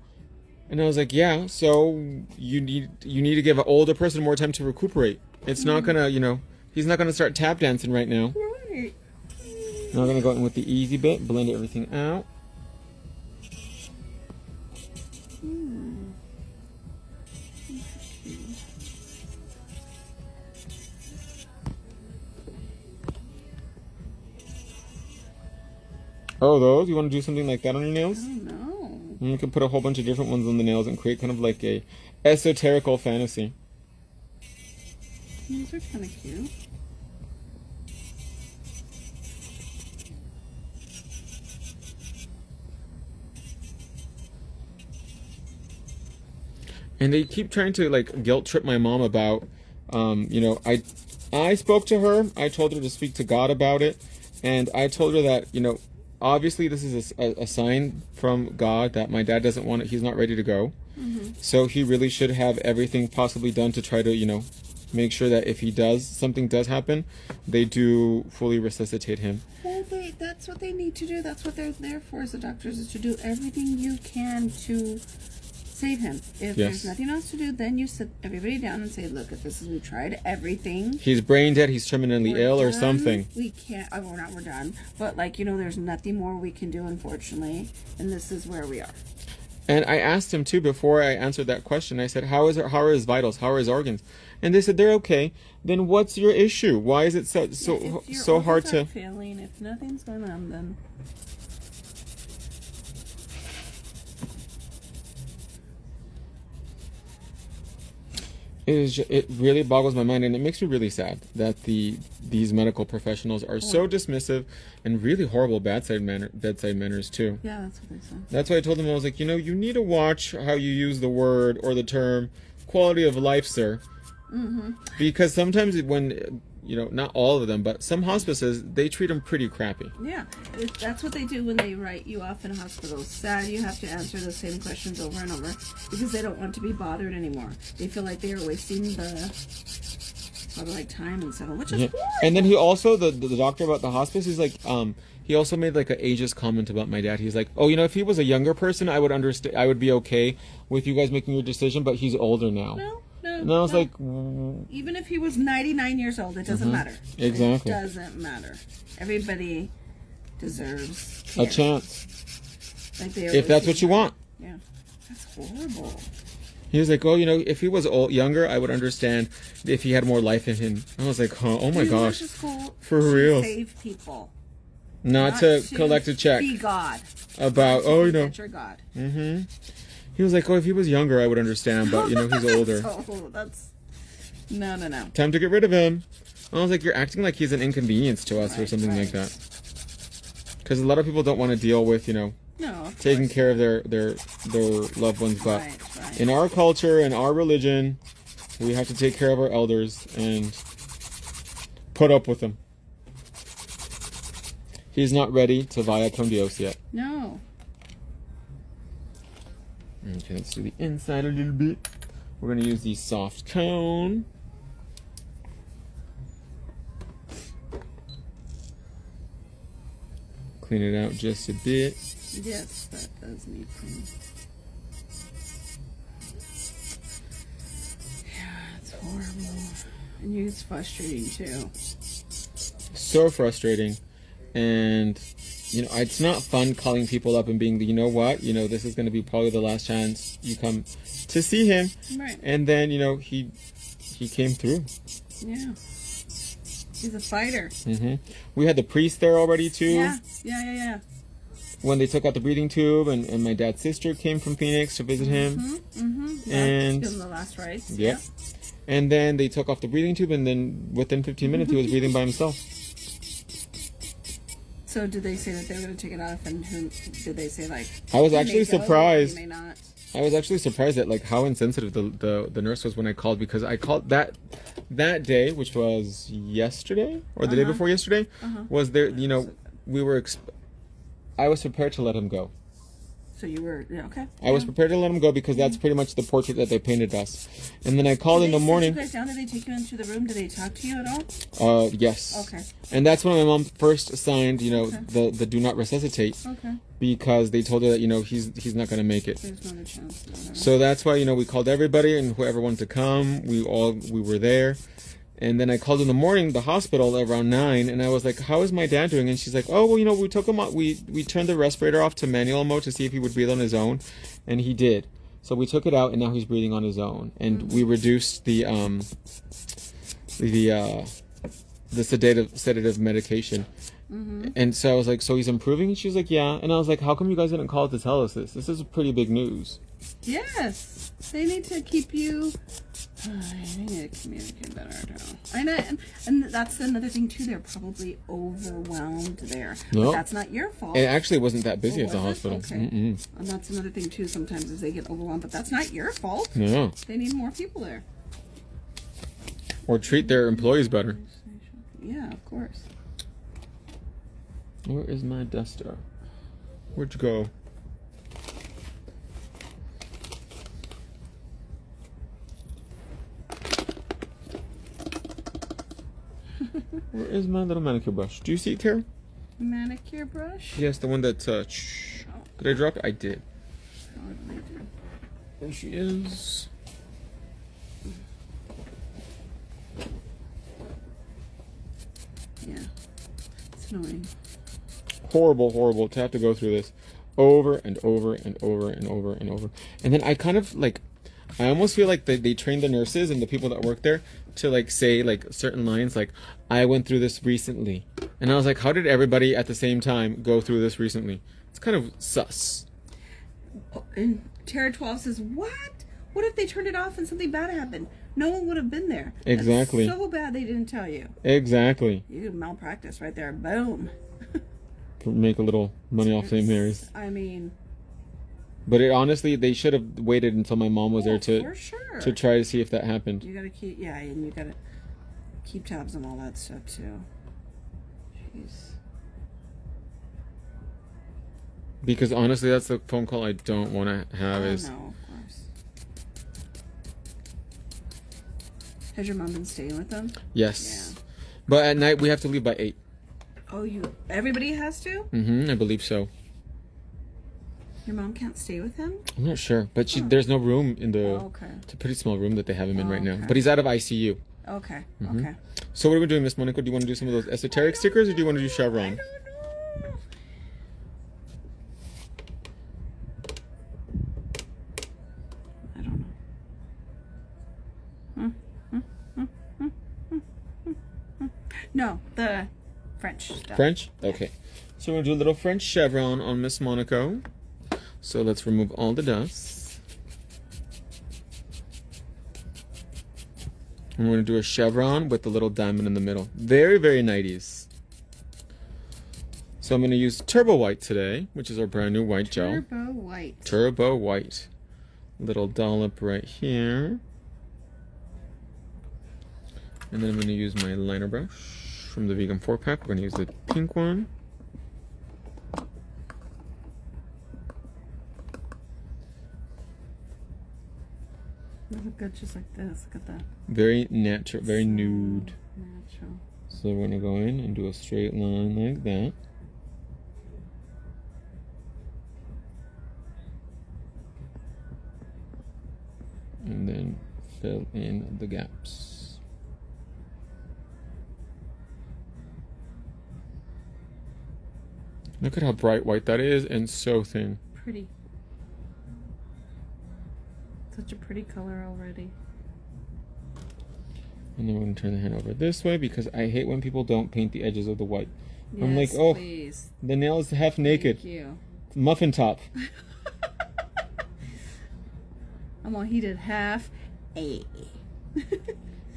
S1: And I was like, "Yeah, so you need to give an older person more time to recuperate. It's not gonna, he's not gonna start tap dancing right now."
S2: Right.
S1: Now I'm gonna go in with the easy bit, blend everything out. Oh, those? You want to do something like that on your nails?
S2: I don't know.
S1: And you can put a whole bunch of different ones on the nails and create kind of like a esoterical fantasy.
S2: These are kind of cute.
S1: And they keep trying to guilt trip my mom about, I spoke to her. I told her to speak to God about it. And I told her that, obviously this is a sign from God that my dad doesn't want it. He's not ready to go. Mm-hmm. So he really should have everything possibly done to try to, make sure that if something does happen, they do fully resuscitate him.
S2: Well, that's what they need to do. That's what they're there for as the doctors, is to do everything you can to save him. If there's nothing else to do, then you sit everybody down and say, "Look, we've tried everything.
S1: He's brain dead. He's terminally ill or something.
S2: We can't. We're done. But there's nothing more we can do, unfortunately. And this is where we are."
S1: And I asked him too before I answered that question. I said, "How are his vitals? How are his organs?" And they said they're okay. Then what's your issue? Why is it so hard to?
S2: Failing. If nothing's going on, then.
S1: It really boggles my mind, and it makes me really sad that these medical professionals are so dismissive and really horrible bedside manners too.
S2: Yeah, that's what they said.
S1: That's why I told them, I was like, you need to watch how you use the word or the term quality of life, sir. Mm-hmm. Because sometimes when not all of them, but some hospices, they treat them pretty crappy.
S2: Yeah, that's what they do when they write you off in hospitals. Sad you have to answer the same questions over and over because they don't want to be bothered anymore. They feel like they are wasting the time and stuff, which is horrible.
S1: And then he also, the doctor about the hospice, he's like, he also made an ageist comment about my dad. He's like, "Oh, if he was a younger person, I would understand. I would be okay with you guys making your decision, but he's older now."
S2: No.
S1: And I was like,
S2: even if he was 99 years old, it doesn't matter.
S1: Exactly.
S2: It doesn't matter. Everybody deserves
S1: a chance. If that's what you want.
S2: Yeah. That's horrible.
S1: He was like, "Oh, if he was younger, I would understand if he had more life in him." I was like, "Huh? Oh my gosh." For real.
S2: Save people.
S1: Not to collect a check.
S2: Be God.
S1: About,
S2: That you're God.
S1: Mm-hmm. He was like, "Oh, if he was younger, I would understand, but he's older."
S2: That's no.
S1: Time to get rid of him. I was like, "You're acting like he's an inconvenience to us or something like that." Because a lot of people don't want to deal with, taking care of their loved ones. But in our culture, in our religion, we have to take care of our elders and put up with them. He's not ready to vaya con Dios yet.
S2: No.
S1: Okay, let's do the inside a little bit. We're going to use the soft cone. Clean it out just a bit.
S2: Yes, that does need cleaning. Yeah, it's horrible. And it's frustrating too.
S1: So frustrating. And it's not fun calling people up and being, what, this is going to be probably the last chance you come to see him.
S2: Right.
S1: And then, he came through.
S2: Yeah. He's a fighter.
S1: We had the priest there already too.
S2: Yeah.
S1: When they took out the breathing tube, and my dad's sister came from Phoenix to visit him. And
S2: give him the last rites.
S1: Yeah. And then they took off the breathing tube, and then within 15 minutes he was breathing by himself.
S2: So did they say that they were going to take it off, and who did they say, like,
S1: I was actually surprised.
S2: May not?
S1: I was actually surprised at how insensitive the nurse was when I called, because I called that day, which was yesterday or the day before yesterday, was there. We were. I was prepared to let him go.
S2: So you were okay.
S1: I was prepared to let him go because that's pretty much the portrait that they painted us. And then I called in the morning.
S2: Did they sit you guys down? Did they take you into the room? Did they talk to you at all?
S1: Yes.
S2: Okay.
S1: And that's when my mom first signed, the do not resuscitate.
S2: Okay.
S1: Because they told her that he's not going to make it.
S2: There's not a chance.
S1: So that's why we called everybody, and whoever wanted to come, we were there. And then I called in the morning, the hospital, around 9, and I was like, "How is my dad doing?" And she's like, "Oh, well, we took him out. We turned the respirator off to manual mode to see if he would breathe on his own, and he did. So we took it out, and now he's breathing on his own. And we reduced the sedative medication." And so I was like, "So he's improving?" And she's like, "Yeah." And I was like, "How come you guys didn't call to tell us this? This is pretty big news."
S2: Yes, they need to keep you. They need to communicate better. I know, and that's another thing too. They're probably overwhelmed there.
S1: No,
S2: but that's not your fault.
S1: It actually wasn't that busy at the hospital.
S2: Okay. And that's another thing too. Sometimes is they get overwhelmed, but that's not your fault.
S1: No,
S2: they need more people there.
S1: Or treat their employees better.
S2: Yeah, of course.
S1: Where is my duster? Where'd you go? Where is my little manicure brush? Do you see it, Kara?
S2: Manicure brush?
S1: Yes, the one that. Did I drop it? I did. There she is.
S2: Yeah. It's annoying.
S1: Horrible to have to go through this over and over and over and over and over. And then I kind of I almost feel like they train the nurses and the people that work there to say certain lines like, "I went through this recently." And I was like, how did everybody at the same time go through this recently? It's kind of sus.
S2: And Terra 12 says, "What? What if they turned it off and something bad happened? No one would have been there."
S1: Exactly.
S2: That's so bad they didn't tell you.
S1: Exactly.
S2: You did malpractice right there. Boom.
S1: Make a little money off St. Mary's.
S2: I mean,
S1: but honestly, they should have waited until my mom was there
S2: for sure.
S1: to try to see if that happened.
S2: You gotta keep, and you gotta keep tabs on all that stuff too. Jeez.
S1: Because honestly, that's the phone call I don't want to have.
S2: No, of course. Has your mom been staying with them?
S1: Yes.
S2: Yeah.
S1: But at night we have to leave by 8.
S2: Oh, everybody has to?
S1: I believe so.
S2: Your mom can't stay with him?
S1: I'm not sure, but there's no room in the.
S2: Oh, okay.
S1: It's a pretty small room that they have him in right now.
S2: Okay.
S1: But he's out of ICU.
S2: Okay. Okay.
S1: So what are we doing, Miss Monica? Do you want to do some of those esoteric stickers, or do you want to do chevron?
S2: I don't know. No, the French stuff.
S1: French? Okay. So we're going to do a little French chevron on Miss Monaco. So let's remove all the dust. And we're going to do a chevron with the little diamond in the middle. Very, very 90s. So I'm going to use Turbo White today, which is our brand new white gel.
S2: Turbo White.
S1: Turbo White. Little dollop right here. And then I'm going to use my liner brush from the Vegan 4-pack. We're going to use the pink one.
S2: They look good just like this. Look at that.
S1: Very natural, very nude.
S2: Natural.
S1: So we're going to go in and do a straight line like that. And then fill in the gaps. Look at how bright white that is and so thin.
S2: Pretty. Such a pretty color already.
S1: And then we're going to turn the hand over this way because I hate when people don't paint the edges of the white.
S2: Yes,
S1: I'm like, oh,
S2: please.
S1: the nail is half naked.
S2: Thank you.
S1: Muffin top.
S2: I'm all heated half A.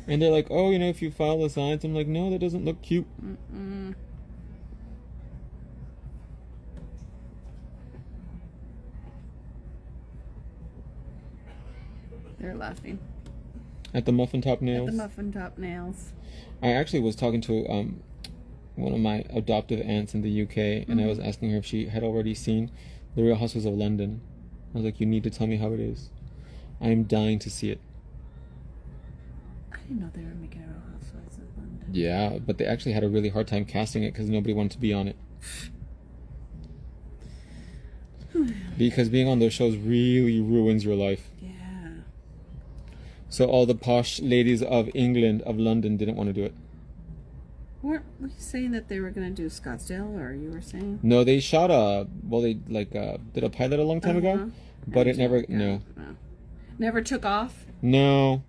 S1: And they're like, oh, if you file the sides. I'm like, no, that doesn't look cute.
S2: Mm-mm. They're laughing.
S1: At the muffin top nails?
S2: At the muffin top nails.
S1: I actually was talking to one of my adoptive aunts in the UK, and I was asking her if she had already seen The Real Housewives of London. I was like, you need to tell me how it is. I am dying to see it.
S2: I didn't know they were making a Real Housewives of London.
S1: Yeah, but they actually had a really hard time casting it because nobody wanted to be on it. Because being on those shows really ruins your life.
S2: Yeah.
S1: So all the posh ladies of England, of London, didn't want to do it.
S2: Were you saying that they were going to do Scottsdale, or you were saying?
S1: No, they shot they did a pilot a long time ago, but it never, no.
S2: Never took off?
S1: No.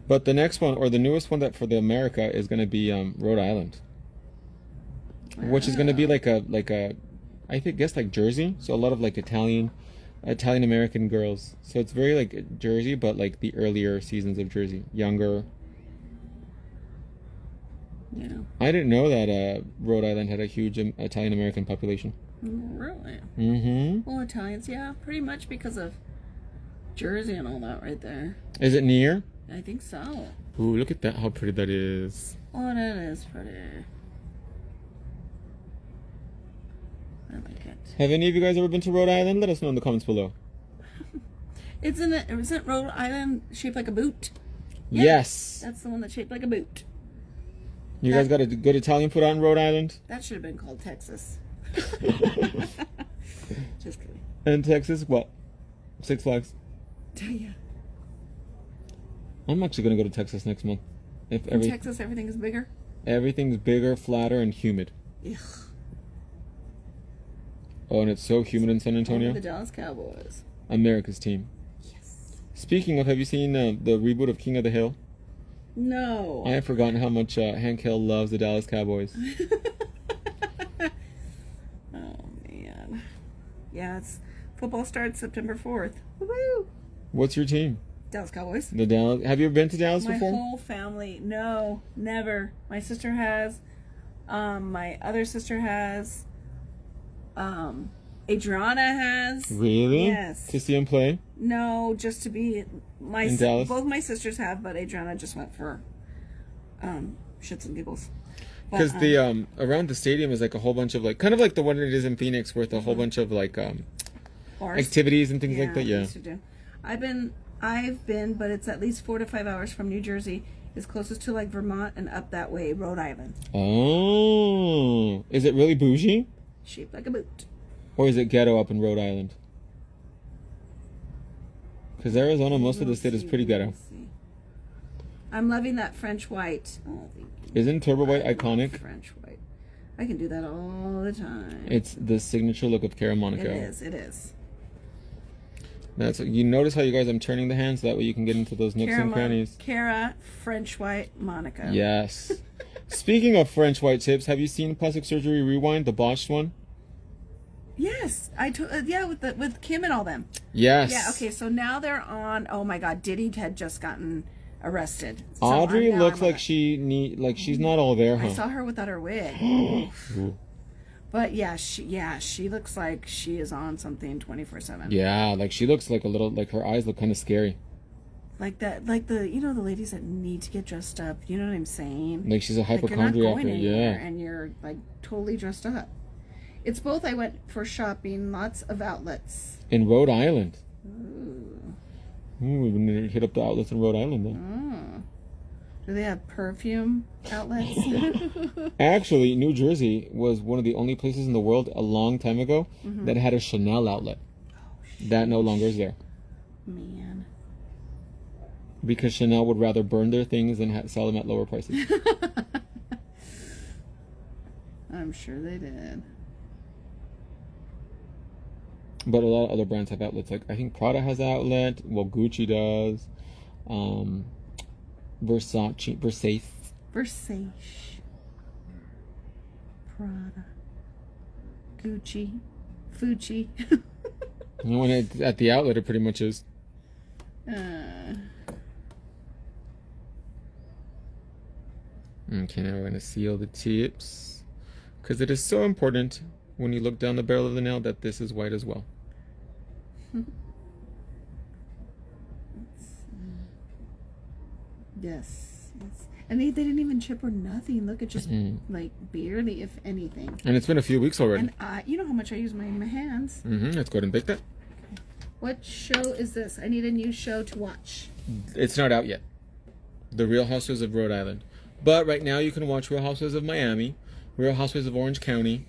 S1: But the next one, or the newest one that for the America is going to be Rhode Island. Which is going to be like a, I think, guess like Jersey. So a lot of like Italian American girls. So it's very like Jersey, but like the earlier seasons of Jersey, younger.
S2: Yeah.
S1: I didn't know that Rhode Island had a huge Italian American population.
S2: Really?
S1: Mm-hmm.
S2: Well, Italians, yeah, pretty much because of Jersey and all that right there.
S1: Is it near?
S2: I think so.
S1: Ooh, look at that! How pretty that is.
S2: Oh, that is pretty. I like it.
S1: Have any of you guys ever been to Rhode Island? Let us know in the comments below.
S2: Isn't Rhode Island shaped like a boot? Yeah,
S1: Yes.
S2: that's the one that's shaped like a boot.
S1: You guys got a good Italian food on Rhode Island?
S2: That should have been called Texas. Just kidding.
S1: And Texas, what? Six Flags.
S2: Yeah.
S1: I'm actually gonna go to Texas next month. If
S2: In Texas, everything is bigger.
S1: everything's bigger, flatter, and humid.
S2: Ugh.
S1: Oh, and it's so humid in San Antonio.
S2: Only the Dallas Cowboys.
S1: America's team.
S2: Yes.
S1: Speaking of, have you seen the reboot of King of the Hill?
S2: No.
S1: I have forgotten how much Hank Hill loves the Dallas Cowboys.
S2: Oh man. Yeah, football starts September 4th. Woo!
S1: What's your team?
S2: Dallas Cowboys.
S1: The Dallas. Have you ever been to Dallas
S2: My
S1: before?
S2: whole family. No, never. My sister has. My other sister has. Adriana has.
S1: Really?
S2: Yes.
S1: To see him play?
S2: No, just to be
S1: In Dallas?
S2: both my sisters have, but Adriana just went for shits and giggles.
S1: Because the around the stadium is like a whole bunch of like kind of like the one it is in Phoenix, with a whole bunch of like
S2: bars.
S1: activities and things like that.
S2: I
S1: Yeah.
S2: used to do. I've been, but it's at least 4 to 5 hours from New Jersey. It's closest to like Vermont and up that way, Rhode Island.
S1: Oh, is it really bougie,
S2: Shaped like a boot.
S1: or is it ghetto up in Rhode Island? Because Arizona, most of the state is pretty ghetto.
S2: We'll see. I'm loving that French white. Oh, thank you.
S1: Isn't Turbo White
S2: I love
S1: iconic?
S2: French white. I can do that all the time.
S1: It's the signature look of Cara Monaco.
S2: It is. It is.
S1: That's you notice how you guys I'm turning the hands so that way you can get into those nooks and crannies.
S2: Cara, French white, Monaco.
S1: Yes. Speaking of French white tips, have you seen Plastic Surgery Rewind, the botched one?
S2: Yes, with Kim and all them.
S1: Yes.
S2: Yeah. Okay. So now they're on. Oh my God, Diddy had just gotten arrested. So
S1: Audrey looks
S2: I'm
S1: like she's not all there, huh?
S2: I saw her without her wig.
S1: Ooh.
S2: But yeah, she looks like she is on something 24/7.
S1: Yeah, like she looks like a little, like her eyes look kind of scary.
S2: Like that, like the the ladies that need to get dressed up. You know what I'm saying?
S1: Like she's a
S2: Like you're not
S1: hypochondriac.
S2: going anywhere,
S1: Yeah.
S2: and you're like totally dressed up. It's both. I went for shopping, lots of outlets.
S1: In Rhode Island.
S2: Ooh.
S1: We need to hit up the outlets in Rhode Island then.
S2: Oh. Do they have perfume outlets?
S1: Actually, New Jersey was one of the only places in the world a long time ago that had a Chanel outlet. That no longer is there.
S2: Man.
S1: Because Chanel would rather burn their things than sell them at lower prices.
S2: I'm sure they did.
S1: But a lot of other brands have outlets. Like I think Prada has an outlet. Well, Gucci does. Versace.
S2: Prada. Gucci. Fucci.
S1: You know, when it's at the outlet, it pretty much is. Okay, now we're going to seal the tips. Because it is so important when you look down the barrel of the nail that this is white as well.
S2: Yes. And they didn't even chip or nothing. Look, it just like barely, if anything.
S1: And it's been a few weeks already.
S2: And you know how much I use my hands.
S1: Let's go ahead and bake that.
S2: What show is this? I need a new show to watch.
S1: It's not out yet. The Real Housewives of Rhode Island. But right now you can watch Real Housewives of Miami, Real Housewives of Orange County.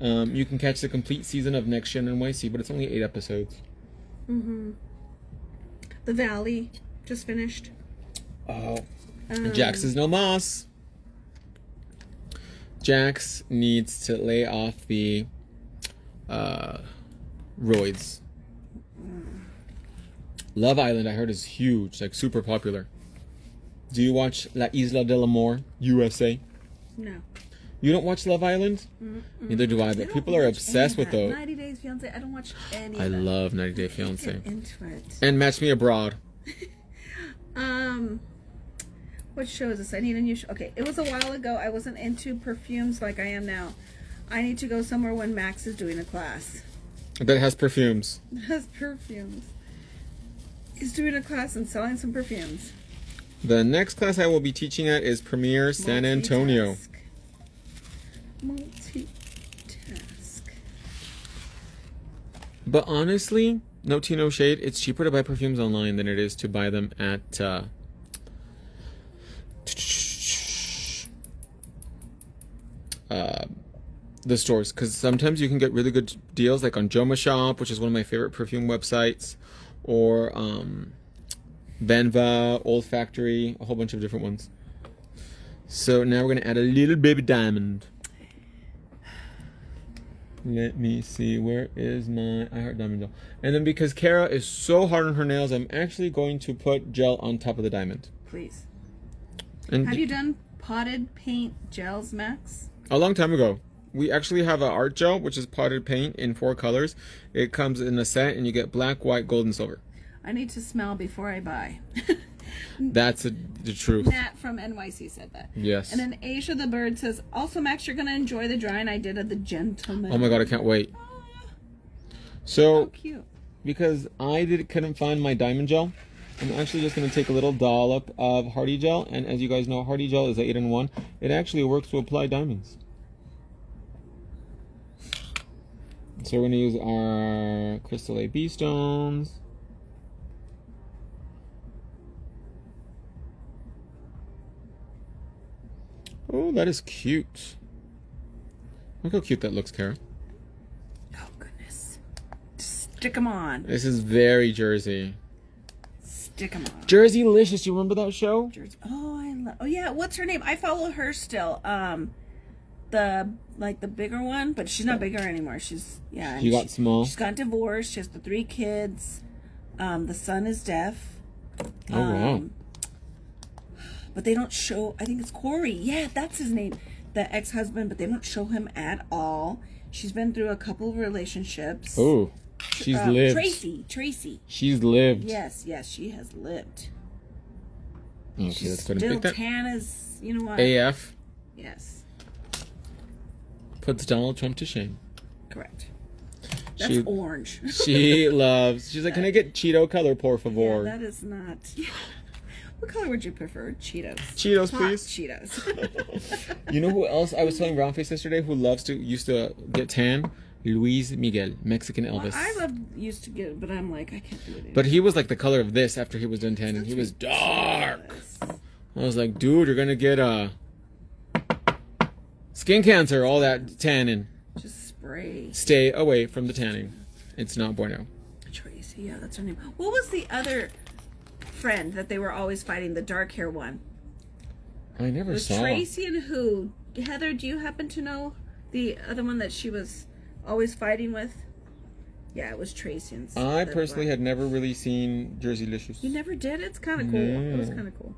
S1: You can catch the complete season of Next Gen NYC, but it's only 8 episodes.
S2: The Valley just finished.
S1: Oh. Jax is no mas. Jax needs to lay off the roids. Love Island, I heard, is huge, like super popular. Do you watch La Isla del Amor, USA?
S2: No.
S1: You don't watch Love Island? Neither do I, but people are obsessed with those.
S2: 90 Days Fiancé, I don't watch any
S1: I
S2: of that.
S1: love 90 Day Fiancé.
S2: Get into it.
S1: And Match Me Abroad.
S2: What show is this? I need a new show. Okay, it was a while ago. I wasn't into perfumes like I am now. I need to go somewhere when Max is doing a class.
S1: That has perfumes.
S2: It has perfumes. He's doing a class and selling some perfumes.
S1: The next class I will be teaching at is Premier San Antonio.
S2: Multitask.
S1: But honestly, no tea, no shade, it's cheaper to buy perfumes online than it is to buy them at the stores, because sometimes you can get really good deals, like on Joma Shop, which is one of my favorite perfume websites, or Benva, Old Factory, a whole bunch of different ones. So now we're going to add a little baby diamond. Let me see, where is my I Heart Diamond gel? And then because Kara is so hard on her nails, I'm actually going to put gel on top of the diamond.
S2: Please.
S1: And
S2: Have you done potted paint gels, Max?
S1: a long time ago. We actually have an art gel, which is potted paint in 4 colors. It comes in a set, and you get black, white, gold, and silver.
S2: I need to smell before I buy.
S1: That's the truth.
S2: Nat from NYC said that.
S1: Yes.
S2: And then Asia the Bird says, also, Max, you're going to enjoy the drawing I did of the gentleman.
S1: Oh my god, I can't wait.
S2: So
S1: So,
S2: cute.
S1: because I couldn't find my diamond gel, I'm actually just going to take a little dollop of Hardy Gel. And as you guys know, Hardy Gel is 8-in-1. It actually works to apply diamonds. So we're going to use our Crystal AB stones. Oh, that is cute. Look how cute that looks, Kara.
S2: Oh, goodness. Stick them on.
S1: This is very Jersey.
S2: Stick them on.
S1: Jerseylicious. You remember that show?
S2: Jersey. Oh, oh, yeah. What's her name? I follow her still. The bigger one, but she's not bigger anymore. She's
S1: She got small.
S2: She's got divorced. She has the 3 kids. The son is deaf.
S1: Oh wow.
S2: But they don't show. I think it's Corey. Yeah, that's his name. The ex-husband, but they don't show him at all. She's been through a couple of relationships.
S1: Oh, she's lived.
S2: Tracy.
S1: She's lived.
S2: Yes, she has lived.
S1: Okay,
S2: She's
S1: let's go ahead and
S2: still
S1: pick that.
S2: tan as, you know what?
S1: AF
S2: Yes,
S1: puts Donald Trump to shame.
S2: correct. That's orange.
S1: She's like, can I get Cheeto color, por favor?
S2: Yeah, that is not. What color would you prefer? Cheetos.
S1: Cheetos,
S2: Hot
S1: please.
S2: Cheetos.
S1: You know who else I was telling Roundface yesterday who used to get tan? Luis Miguel, Mexican Elvis.
S2: Well, used to get it, but I'm like, I can't do it anymore.
S1: But he was like the color of this after he was done tanning. He was dark.
S2: Yes.
S1: I was like, dude, you're gonna get skin cancer, all that tanning.
S2: Just spray.
S1: Stay away from the tanning. It's not bueno.
S2: Tracy, yeah, that's her name. What was the other friend that they were always fighting, the dark hair one?
S1: I never
S2: It was
S1: saw.
S2: Tracy and who? Heather, do you happen to know the other one that she was always fighting with? Yeah, it was Tracy.
S1: I personally had never really seen Jerseylicious.
S2: You never did? It's kind of cool.
S1: No.
S2: It was kind of cool.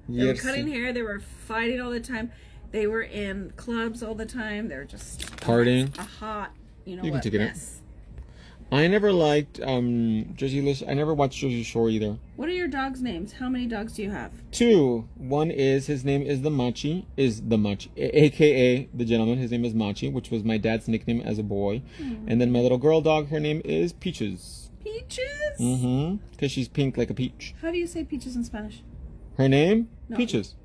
S2: They were cutting hair. They were fighting all the time. They were in clubs all the time. They were just
S1: partying.
S2: A hot, you
S1: can
S2: what,
S1: take it out.
S2: mess.
S1: I never liked Jerseylicious. I never watched Jersey Shore either.
S2: What are your dogs' names? How many dogs do you have?
S1: 2. One is, his name is aka the gentleman. His name is Machi, which was my dad's nickname as a boy. And then my little girl dog, her name is Peaches.
S2: Peaches?
S1: Mm-hmm. Because she's pink like a peach.
S2: How do you say peaches in Spanish?
S1: Her name?
S2: No.
S1: Peaches.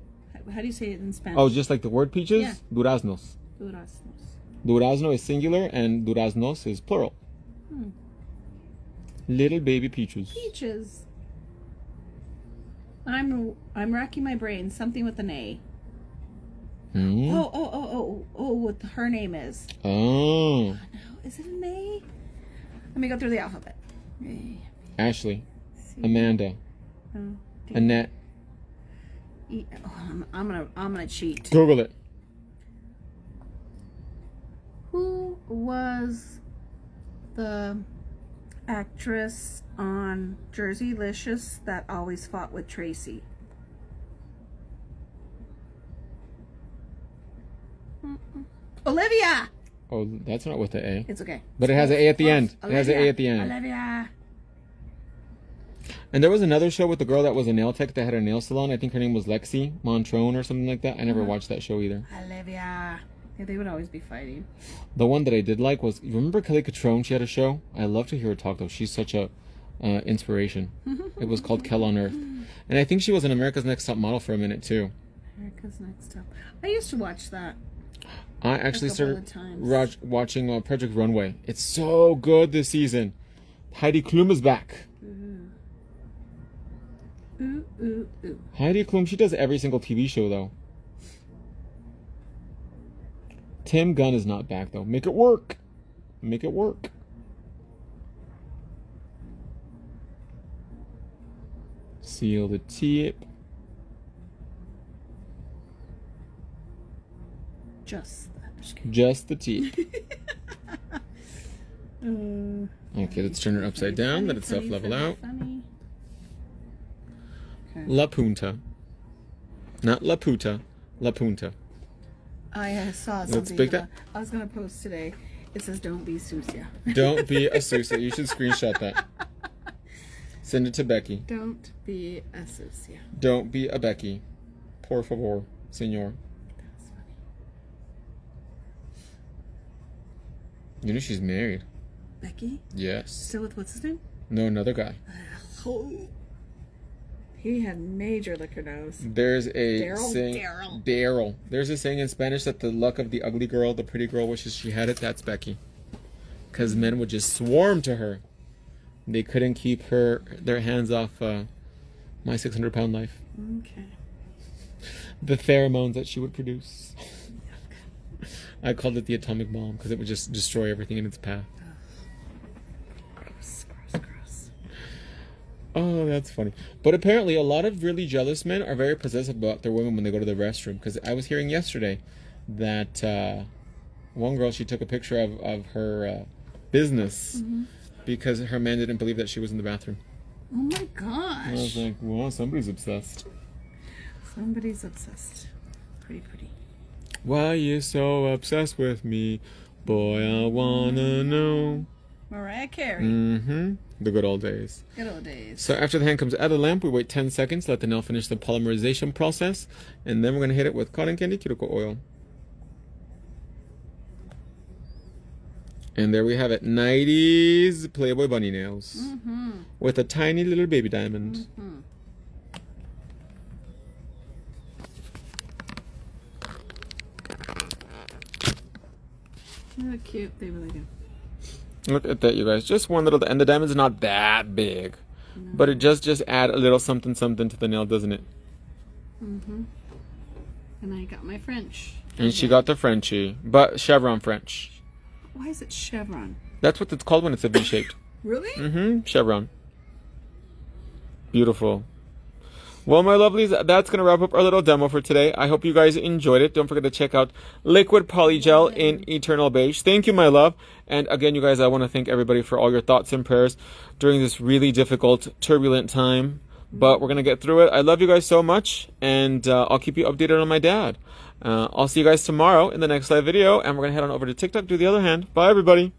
S2: How do you say it in Spanish?
S1: Oh, just like the word peaches?
S2: Yeah.
S1: Duraznos.
S2: Duraznos.
S1: Durazno is singular and duraznos is plural. Little baby peaches.
S2: Peaches. I'm racking my brain. Something with an A. Oh, what her name is.
S1: Oh.
S2: No, is it an A? Let me go through the alphabet. A,
S1: Ashley.
S2: C,
S1: Amanda.
S2: O, D,
S1: Annette.
S2: E. Oh, I'm gonna cheat.
S1: Google it.
S2: Who was the actress on Jerseylicious that always fought with Tracy? Olivia!
S1: Oh, that's not with the A.
S2: It's okay.
S1: But it has an A at the end.
S2: Olivia.
S1: It has an A at the end.
S2: Olivia.
S1: And there was another show with the girl that was a nail tech that had a nail salon. I think her name was Lexi Montrone or something like that. I never watched that show either.
S2: Olivia. Yeah, they would always be fighting.
S1: The one that I did like was, you remember Kelly Catrone? She had a show. I love to hear her talk though. She's such a inspiration. It was called Kel on Earth, and I think she was an America's Next Top Model for a minute too.
S2: America's Next Top. I used to watch that.
S1: I actually started
S2: times.
S1: watching Project Runway. It's so good this season. Heidi Klum is back.
S2: Ooh.
S1: Heidi Klum, she does every single TV show though. Tim Gunn is not back though. Make it work. Make it work. Seal the tip.
S2: Just
S1: the tip. Okay, let's turn it upside down. Let itself level out.
S2: Okay.
S1: La Punta. Not La Puta. La Punta.
S2: I saw
S1: Let's
S2: something.
S1: pick that.
S2: I was gonna post today. It says, "Don't be sucia."
S1: Don't be a sucia. You should screenshot that. Send it to Becky.
S2: Don't be a sucia.
S1: Don't be a Becky. Por favor, senor.
S2: That's funny.
S1: You know she's married.
S2: Becky?
S1: Yes.
S2: Still with what's his name?
S1: No, another guy.
S2: Oh. He had major liquor nose.
S1: There's a
S2: Daryl.
S1: Daryl. There's a saying in Spanish that the luck of the ugly girl, the pretty girl wishes she had it. That's Becky. Because men would just swarm to her. They couldn't keep their hands off my 600-pound life.
S2: Okay.
S1: The pheromones that she would produce. I called it the atomic bomb because it would just destroy everything in its path.
S2: Gross.
S1: Oh, that's funny. But apparently a lot of really jealous men are very possessive about their women when they go to the restroom. Because I was hearing yesterday that one girl, she took a picture of her business because her man didn't believe that she was in the bathroom.
S2: Oh my gosh.
S1: And I was like, wow, somebody's obsessed.
S2: Somebody's obsessed. Pretty.
S1: Why you so obsessed with me? Boy, I wanna know.
S2: Mariah Carey.
S1: The good old days.
S2: Good old days.
S1: So after the hand comes out of the lamp, we wait 10 seconds, let the nail finish the polymerization process, and then we're going to hit it with cotton candy cuticle oil. And there we have it, 90s Playboy bunny nails with a tiny little baby diamond.
S2: How cute. They really do.
S1: Look at that, you guys. Just one little, and the diamond's not that big, but it just add a little something to the nail, doesn't it?
S2: And I got my French.
S1: And she got the Frenchie, but chevron French.
S2: Why is it chevron?
S1: That's what it's called when it's a V-shaped.
S2: Really?
S1: Chevron. Beautiful. Well, my lovelies, that's going to wrap up our little demo for today. I hope you guys enjoyed it. Don't forget to check out Liquid Polygel in Eternal Beige. Thank you, my love. And again, you guys, I want to thank everybody for all your thoughts and prayers during this really difficult, turbulent time. But we're going to get through it. I love you guys so much. And I'll keep you updated on my dad. I'll see you guys tomorrow in the next live video. And we're going to head on over to TikTok, do the other hand. Bye, everybody.